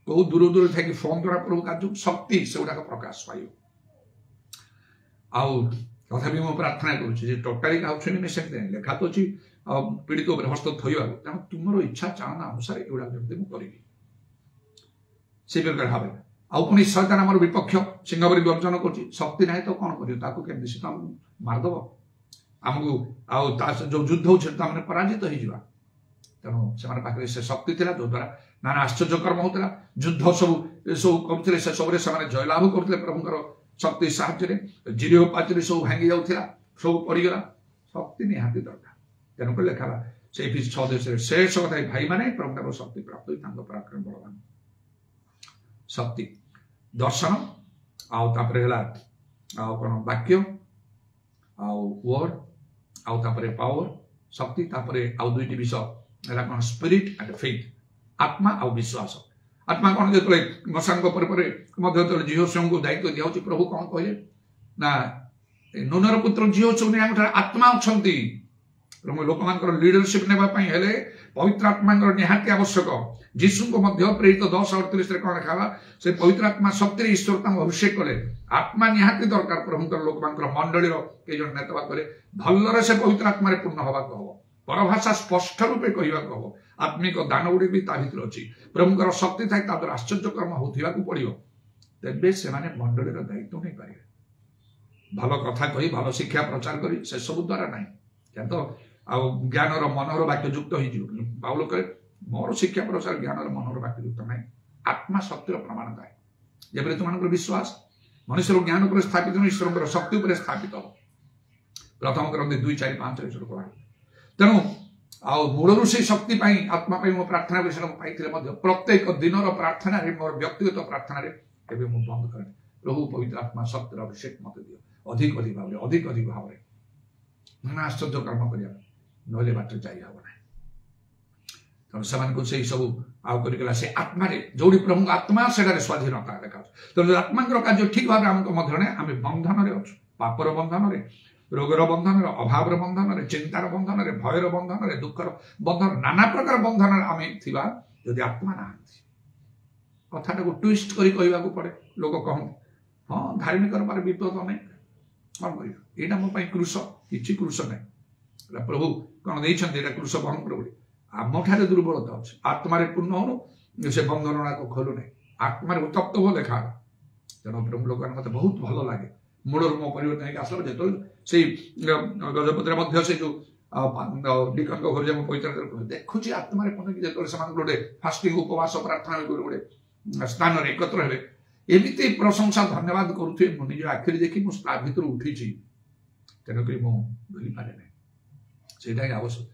कौ दूर दूर थी फोन द्वारा प्रभु कार्य शक्ति से गुड़ाक प्रकाश पाइब आउ तथापि मु प्रार्थना करुँची टोटाली क्या छुनी सेमती लेखा तो अच्छी पीड़ित उपर हस्त थोड़ा तेणु तुम इच्छा चाहना अनुसार एगुड़ा जमी करी से प्रकार भाव आउ पुणी शैतान आम विपक्ष सिंहपरी गर्जन कर शक्ति ना तो कौन कर मारदेव आमको आउ जो युद्ध होने पराजित हो तेणु से शक्ति थी जो द्वारा नाना आश्चर्य कर्म होता युद्ध सब सब करते सब जयलाभ करते प्रभुଙ୍କର शक्ति साहाय्य जिरियो पाचरी सब भांगी जाऊला सब पड़गला शक्ति निहाती दरकार तेणुक लिखा से 6 देश शेष कथा भाई माने प्रभु शक्ति प्राप्त हुई पराक्रम बलवान शक्ति दर्शन आउ कौन वाक्य आउ वर्ड आउ पावर शक्ति आउ दुईटी विषय है कौन स्पिरिट एंड फेथ आत्मा आउ विश्वास आत्मा कौन जो मशांग पर जीवस्व को दायित्व दिया प्रभु कौन कहले ना नूनर पुत्र जीवस्व आत्मा अच्छा प्रभु लोक मान लीडरशिप नापी हेले पवित्र आत्मा निहाती आवश्यक जीशु को प्रेरित 10:38 कौन लिखा से पवित्र आत्मा शक्ति ईश्वर अभिषेक कले आत्मा निहाती दरकार प्रभु लोक मान मंडली कई जन नेता कले भलरे से पवित्र आत्मा पूर्ण हवा हम परभाषा स्पष्ट रूपे कहवा हम आत्मिक दान गुड़ी भी भर अच्छी प्रभुଙ୍କର शक्ति थाई ताद्वारा आश्चर्य कर्म होगा पड़ो तेबे से मंडली दायित्व नहीं पारे भल कथा कही भल शिक्षा प्रचार करी से सब द्वारा ना क्या तो ज्ञान मनोहर वाक्य युक्त हो बाउल कहे मोर शिक्षा प्रचार ज्ञान मनोहर वाक्य युक्त ना आत्मा शक्तिर प्रमाण थाए जब तुम विश्वास मनुष्य ज्ञान पर स्थापित ईश्वर शक्ति पर स्थापित हो प्रथम ग्रंथि 2:4-5 कह तेणु मूलर से शक्ति आत्मा मो प्रार्थना विषय पाई प्रत्येक दिन प्रार्थना मोर व्यक्तिगत प्रार्थना बंद करे प्रभु पवित्र आत्मा शक्तिर अभिषेक मत दियो अधिक अधिक भाव नाना आश्चर्य कर्म करिया नले बाटे जाई हबो ना तेणु से से सब आउकला से आत्मा जोड़ी प्रभु आत्मा से स्वाधीनता देखा तेणु आत्मा कार्य ठीक भाव मध्य आम बंधन रे अच्छु पापर बंधन रे रोगर बंधन अभाव बंधन रे चिंतार बंधन रे भयर बंधन रे दुखर बंधन नाना प्रकार बंधन आम थिबा यदि आत्मा ना कथा को ट्विस्ट करी कहवा पड़े लोक कहते हाँ धार्मिक विपद नहीं कौन कर यहाँ मो क्रूश कि क्रूश नहीं प्रभु कौन देते क्रूश बहन कर आम ठारे दुर्बलता अच्छे आत्मारे पूर्ण हो से बंधन को खोलु नहीं आत्मार उत्तप्त हो देखा तेणु प्रभु लोक मत बहुत भल लगे मूल मो परिवर्तन आसला जो से गजपति से जो डिकन घर जाए पवित्र देखुची आत्मारे पूर्ण जो गोटे फास्टिंग उपवास प्रार्थना गोटे स्थान एकत्र हे एमती प्रशंसा धन्यवाद करुवे मुझे निज आखिरी देखी मुझे भर उठी तेणुक भूली पारे ना से आवश्यक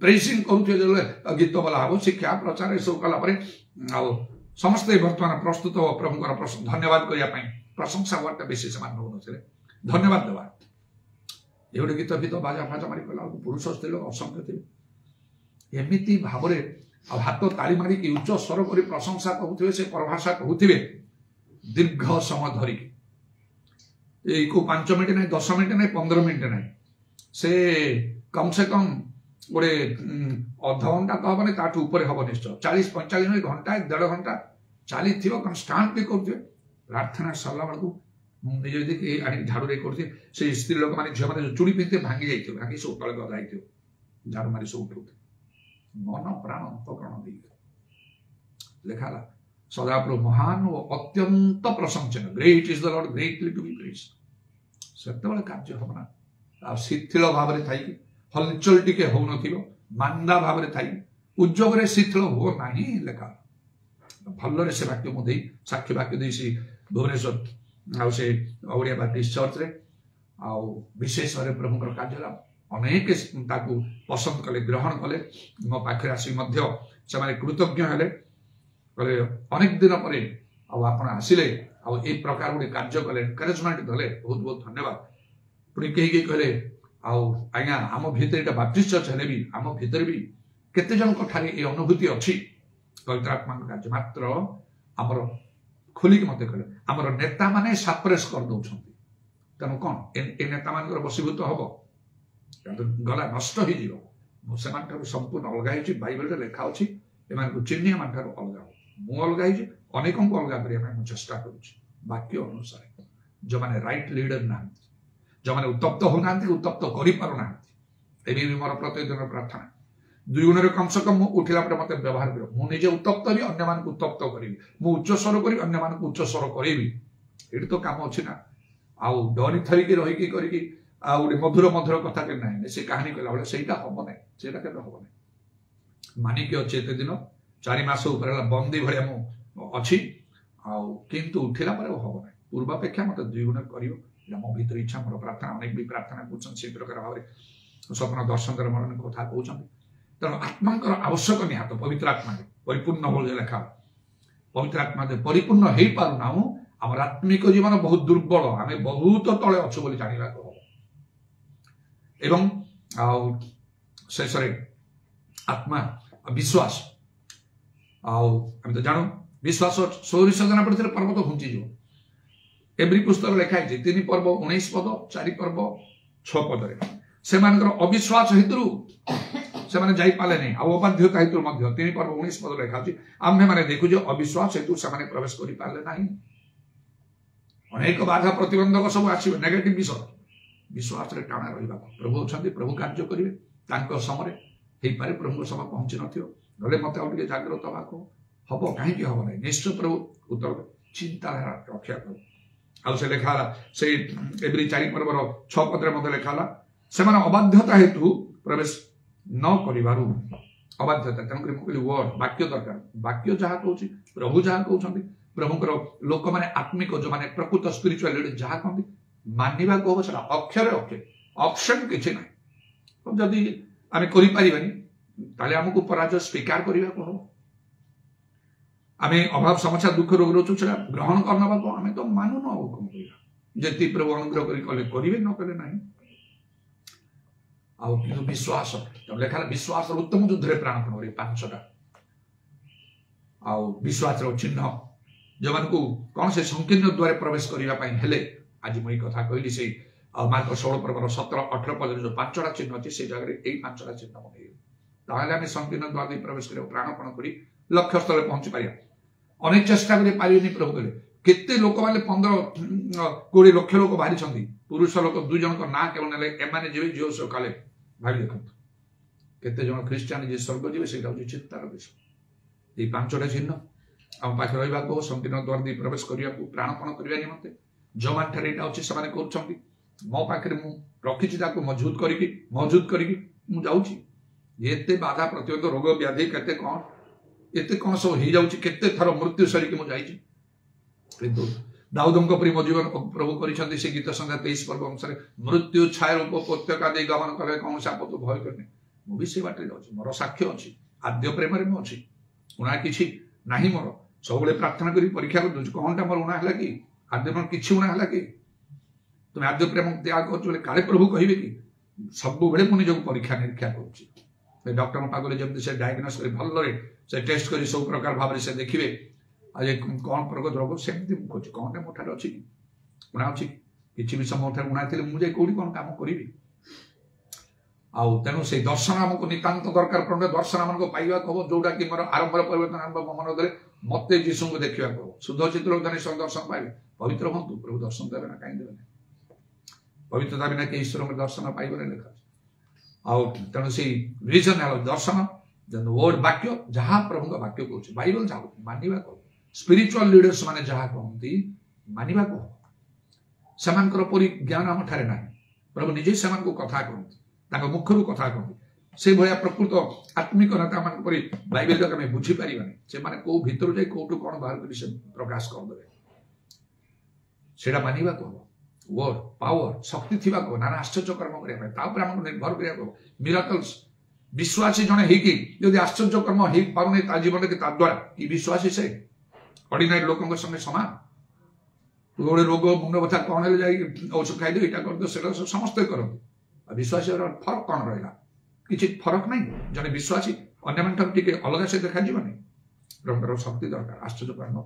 प्रेसिंग करुवे गीत बोला हम शिक्षा प्रचार ये सब कलापर समस्ते बर्तमान प्रस्तुत हो प्रभुकर धन्यवाद करने प्रशंसा वर्ता बेसी से नौन धन्यवाद देवा ये गोटे गीत फीत बाजा फाजा मारी कला पुरुष स्त्री लोग असंख्य थे एमती भाव हाथ ताली मारिक उच्च स्वर कर प्रशंसा कहते से परभाषा कहते दीर्घ समय धरिक को 5 मिनट ना 10 मिनट ना 15 मिनट ना से कम गोटे अधघंटा तो हम ताठू ऊपर हम निश्चय 40-45 मिनट घंटा 1.5 घंटा चली कन्स्टांटली करते प्रार्थना सरला बेलू मुझे देखिए आनी झाड़ू करते से स्त्री लोक मैंने झील मैंने चूड़ी पिंधते भांगी जाइए भांगी सब तले गदा झाड़ू मारी सब उठाते मन प्राण अंतकरण दे लिखा सदाप्रभु महान और अत्यंत प्रशंसन great is the lord greatly to be praised सेतबेले कार्य हम ना शिथिल भाव में थी हलचल टिके हो मांदा भाव में थी उद्योग शिथिल हो ना लिखा भल्ले से वाक्य मुझे साक्षी वाक्य दे भुवनेश्वर आ से ओडिया बाप्टिस्ट चर्च रे आ विशेष भाव प्रभुकर कार्य अनेक पसंद कले ग्रहण कले मो पाखे आसी से कृतज्ञ हेले कले अनेक दिन पर आपण आसिले आ प्रकार गोटे कार्य कले एनकरेजमेंट देले बहुत बहुत धन्यवाद पुणी कहीं कहले आज्ञा आम भितर बाप्टिस्ट चर्च हेले भी आम भितर भी केते जन ठारे ये अनुभूति अच्छी पवित्र आत्मा कार्य मात्र आमर खोलिक मत कहले आमर नेता माने सप्रेस कर दौरान तेणु कौन ए नेता मान बसीभूत हम गला नष्ट हो संपूर्ण अलग बाइबल लिखा अच्छी एम चिन्ह मान अलग मु अलग अनेक को अलग करने चेष्टा करुच्ची अनुसार जो मैंने राइट लीडर ना जो मैंने उत्तप्त होना उत्तप्त कर मोर प्रत्येक दिन प्रार्थना 2 गुण कम से कम उठिला मत व्यवहार कर मुझे उत्तप्त भी अन्य मान उत्तप्त करी उच्च स्वर करी अन्य मान उच्च स्वर करी ये तो कम अच्छी ना आउ डरी थरिकी रहीकि करी गोटे मधुर मधुर कथा के ना से कहानी कहला बेले सेटा हम ना सेटा के हम ना मानिक अच्छे एत दिन 4 मास ऊपर बंदी भाया अच्छी किंतु उठिला हम ना पूर्वापेक्षा मत 2 गुण कर मो भर इच्छा मोर प्रार्थना अनेक भी प्रार्थना कर प्रकार भाव स्वप्न दर्शन मन कथा कहते तेणु आत्मा आवश्यक निहत पवित्र आत्मा परिपूर्ण हो लेखा पवित्र आत्मा परिपूर्ण हो पारना आम आत्मिक जीवन बहुत दुर्बल आम बहुत तले अच्छु बोली जाना एवं शेष आत्मा विश्वास आम तो जानू विश्वास सोरिष जना पड़े पर्वत घुंचीज एवरी पुस्तक लिखाई 3 पर्व 19 पद 4 पर्व 6 पद से अविश्वास हेतु से माने जाई पाले नहीं अबाध्यता हेतु 3 पर्व 19 पद लिखा आम्भे माने देखु जो अविश्वास हेतु से प्रवेश कर पारे ना अनेक बाधा प्रतिबंधक सब आसवे नेगेटिव विषय विश्वास रे टाणा रहा प्रभु अच्छा प्रभु कार्य करेंगे समय हो पारे प्रभु समय पहुंची ना मत जागृत हवा हम कहीं हम ना निश्चय प्रभु उत्तर चिंता रक्षा कर से लिखा से एवरी 4 पर्वर 6 पदरे मत लिखा से अबाध्यता हेतु प्रवेश न करिवारु अबाध्यता तेणुक मुझे वर्ड वाक्य दरकार वाक्य जहाँ कहूँ प्रभु जहाँ कहते प्रभुकर लोक मैंने आत्मिक जो मैंने प्रकृत स्पिरिचुअल लीडर जहाँ कहते मानवा को हम अक्षर अक्षर ऑप्शन किसी ना जदि आम कर आमको पराजय स्वीकार करने को हम आम अभाव समस्या दुख रोग रोचु ग्रहण करना को आम तो मानु न कौन जी प्रभु अनुग्रह करेंगे न कले ना विश्वास लेखा विश्वास उत्तम युद्ध में प्राणपण कर 5टा विश्वास चिन्ह जो मान को कौन से संकीर्ण द्वार प्रवेश करने आज मुझे कथा कहली से मार्क 16 पर्वर 17-18 पद जो 5टा चिन्ह अच्छी से जगह यही 5टा चिन्ह मन आम संकीर्ण द्वार प्रवेश कर प्राणपण कर लक्ष्य स्थल पहुंची पार अनेक चेष्टा करें प्रभु कहले केते लोक माने 15-20 लक्ष लोक बाहरी पुरुष लोक 2 जन ना केवल नेले एमाने जीवे जीव सकाले भावी देखो केते जन ख्रिस्टियन जे स्वर्ग जीवे सेटा होची चिंतार विषय ए 5टा चिन्ह आम पाखे रहिबा को संकीर्ण द्वार दी प्रवेश करिया को प्राणपण करिया निमंते जो मान ठरे एटा होची समान करछंती मो पाखे मु रखिछि ताको मौजूद करिकी मु जाउछि एते बाधा प्रतिबंध रोग व्याधि केते कोन एते कोन सब हो जाउछि केते थर मृत्यु सरी के मु जाइछि किंतु दाऊदंक परि मो जीवन प्रभु करिसंती से गीत संख्या 23 पर्व अनुसार मृत्यु छाया रूप उपत्यका दे गमन करे कौन से आपत भय करने मु भी से बाटे जाउछि मोर साक्ष्य अछि आद्य प्रेम रे मु अछि उना किछि नाही मोर सबले प्रार्थना करी परीक्षा कर दोछि कोनटा मोर उना हला कि आद्य प्रेम किछि उना हला कि तुम आद्य प्रेम त्याग करछले काले प्रभु कहिबे कि सब बेले मु निजको परीक्षा निरीक्षा करूछि से डॉक्टर पागले जब से डायग्नोस करी भल रे से टेस्ट करी सब प्रकार भाव रे से देखिबे आज कौन प्रगत रोग सेमती मुझे कौन मोठार अच्छी उना अच्छी किसी भी समय उना थे मुझे कौटी कौन काम करी तेणु से दर्शन आमको नितांत दरकार पड़े दर्शन आम पाइबा हम जोटा कि मोर आरंभ परिवर्तन आरंभ मन दे मत जीशु को देखा शुद्ध चित्त दर्शन पाइबे पवित्र हूँ प्रभु दर्शन देवे ना कहीं देवे पवित्रता बिना के ईश्वर में दर्शन पाइबे लिखा तेणु से विजन दर्शन वर्ड वाक्य जहाँ प्रभु वाक्य कह बाइबल जाऊ मानवा कह स्पिरिचुअल लीडर्स माने जहाँ कहती मानिबा को सेमानकर परि ज्ञान आम ठारे ना प्रभु निजे सेमान को कथा कहती मुखर कथा कहती से भाया प्रकृत आत्मिक नेता मान परि बाइबल आम बुझी पारिबानी से माने को भीतर जाई कोटू कोन बाहर करी से प्रकाश कर देबे सेडा मानिबा को वर्ड पावर शक्ति थिबा को नाना आश्चर्य कर्म करिया तापर हमको निर्भर करिया को मिराकल्स विश्वासी जने हे कि यदि आश्चर्य कर्म हे पारुने ता जीवन के ता द्वारा कि विश्वासी से ऑर्डिनरी लोकों संगे समान गोटे रोग मुंड बथा कौन है जाए औषध खाई यहाँ कर दो से समस्ते करते विश्वासी फरक कौन रहा किसी फरक नहीं जने विश्वासी अन्य अलग से देखा प्रभुर शक्ति दरकार आश्चर्य कर्म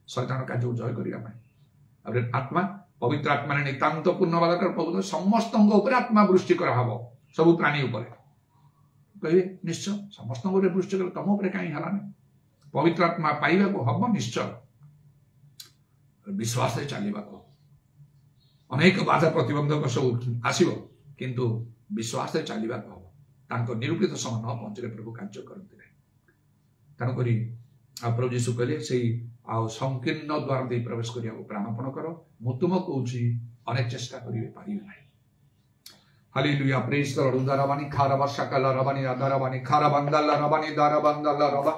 शैतान कार्य जय करने आत्मा पवित्र आत्मा नितांत पूर्ण दरकार प्रभु समस्त आत्मा वृष्टि कराव सब प्राणी कहे निश्चय समस्त वृष्टि कर तुम कहीं हलानी पवित्र आत्मा पाइबा को हम निश्चय विश्वास चलवा को अनेक बाधा प्रतिबंधक सब आसव किंतु विश्वास चलवा को हम निरूपित समय न पहुंचले प्रभु कार्य करते तेणुक प्रभु जीशु कहले से संकीर्ण द्वार दे प्रवेश करिया प्राणपण कर मु तुम कहूँ अनेक चेष्टा करेंगे पारे ना हालेलुया प्रेज द लॉर्ड दाराबानी खाराबा शकल रबानी दाराबानी खाराबंदल रबानी दाराबंदल रबा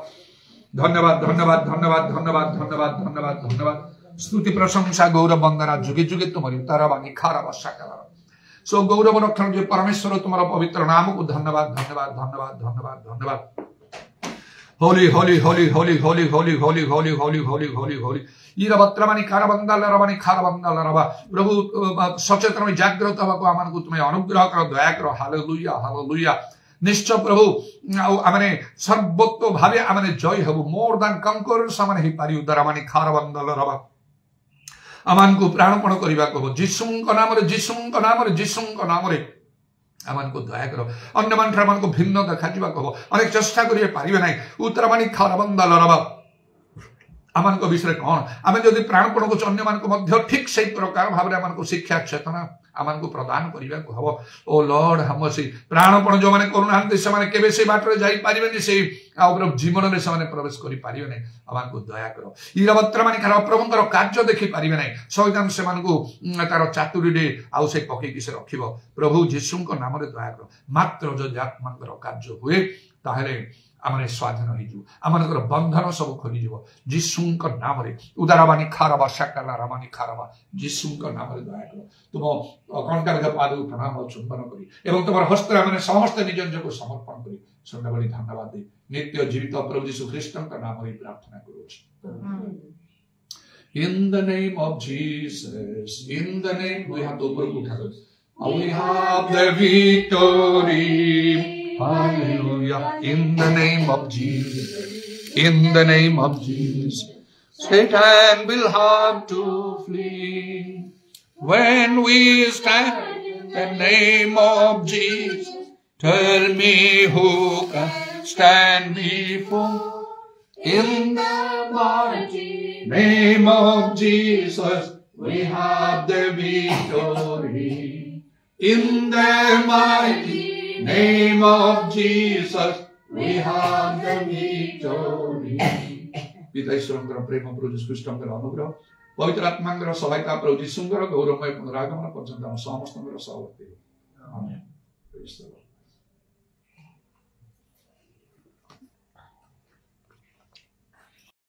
धन्यवाद धन्यवाद धन्यवाद धन्यवाद धन्यवाद धन्यवाद धन्यवाद स्तुति प्रशंसा गौरव वंदना जुगे जुगे तुम्हारी ताराबानी खाराबा शकल सो गौरव रक्षण जो परमेश्वर तुम्हारा पवित्र नाम को धन्यवाद धन्यवाद धन्यवाद धन्यवाद धन्यवाद होली होली होली होली होली होली होली होली होली होली होली होली ये रबत्रमानी खाराबंदल रबानी खाराबंदल रबा प्रभु सचेतन में जागृत हवा आम को तुम्हें अनुग्रह कर दया कर हालेलुया हालेलुया निश्चय प्रभु आमने सर्वोत्त भावे आमने जय हबु मोर देन कंकरर्स आमने हे पारि उदरामानी खाराबंदल रबा आमान को प्राणपण करबा को जीशुंक नाम रे जीशुंक नाम रे जीशुंक नाम रे आमान को दया करो अन्य मान को भिन्न देखा जीवा को अनेक चेष्टा करिए पारिबे नै उतरामानी खाराबंदल रबा आमान को विषय कौन आम जदि प्राणपण को अन्य मान को मध्य ठीक से प्रकार भाव आमान को शिक्षा चेतना आमान को प्रदान करने को हम ओ लॉर्ड हम से प्राणपण जो मैंने करूना से माने केबे से बाटर जाई पारिबेनी से जीवन में से प्रवेश करि पारिबे नै आमान को दया करो ईरवत्र माने खरा प्रभुंकर कार्य देखि पारिबे नै शैतान से मान को तार चातुरी रे आउ से पके कि से रखिबो प्रभु यीशुंक नाम रे दया करो मात्र जो आत्मांकर कार्य हुए ताहले आमने स्वाधीन हो आमर बंधन सब खोलीज जीशुंक नाम रे उदाराबानी खाराबा शाकाला रामानी खाराबा जीशुंक नाम रे दया कर तुम कंकार पाद प्रणाम चुंबन करी एवं तुम हस्त मैंने समस्त निज निज को समर्पण करी सदाबली धन्यवाद दे नित्य जीवित प्रभु यीशु ख्रीष्टन का नाम रे प्रार्थना करूँ In the name of Jesus, in the name, we have to ऊपर उठा दो We have the victory. Hallelujah. In the name of Jesus. In the name of Jesus. Satan will have to flee. When we stand in the name of Jesus, tell me who can stand before. In the mighty name of Jesus, we have the victory. In the mighty name of Jesus, we have the victory. पिता ईश्वरଙ୍କର ପ୍ରେମ ପ୍ରଭୁ ଯୀଶୁ ଖ୍ରୀଷ୍ଟଙ୍କର ଅନୁଗ୍ରହ ପବିତ୍ର ଆତ୍ମାଙ୍କର ସହାୟତା ପ୍ରଭୁ ଯୀଶୁଙ୍କର ଗୌରବମୟ ପୁନରାଗମନ ପର୍ଯ୍ୟନ୍ତ ଆମ ସମସ୍ତଙ୍କର ସହ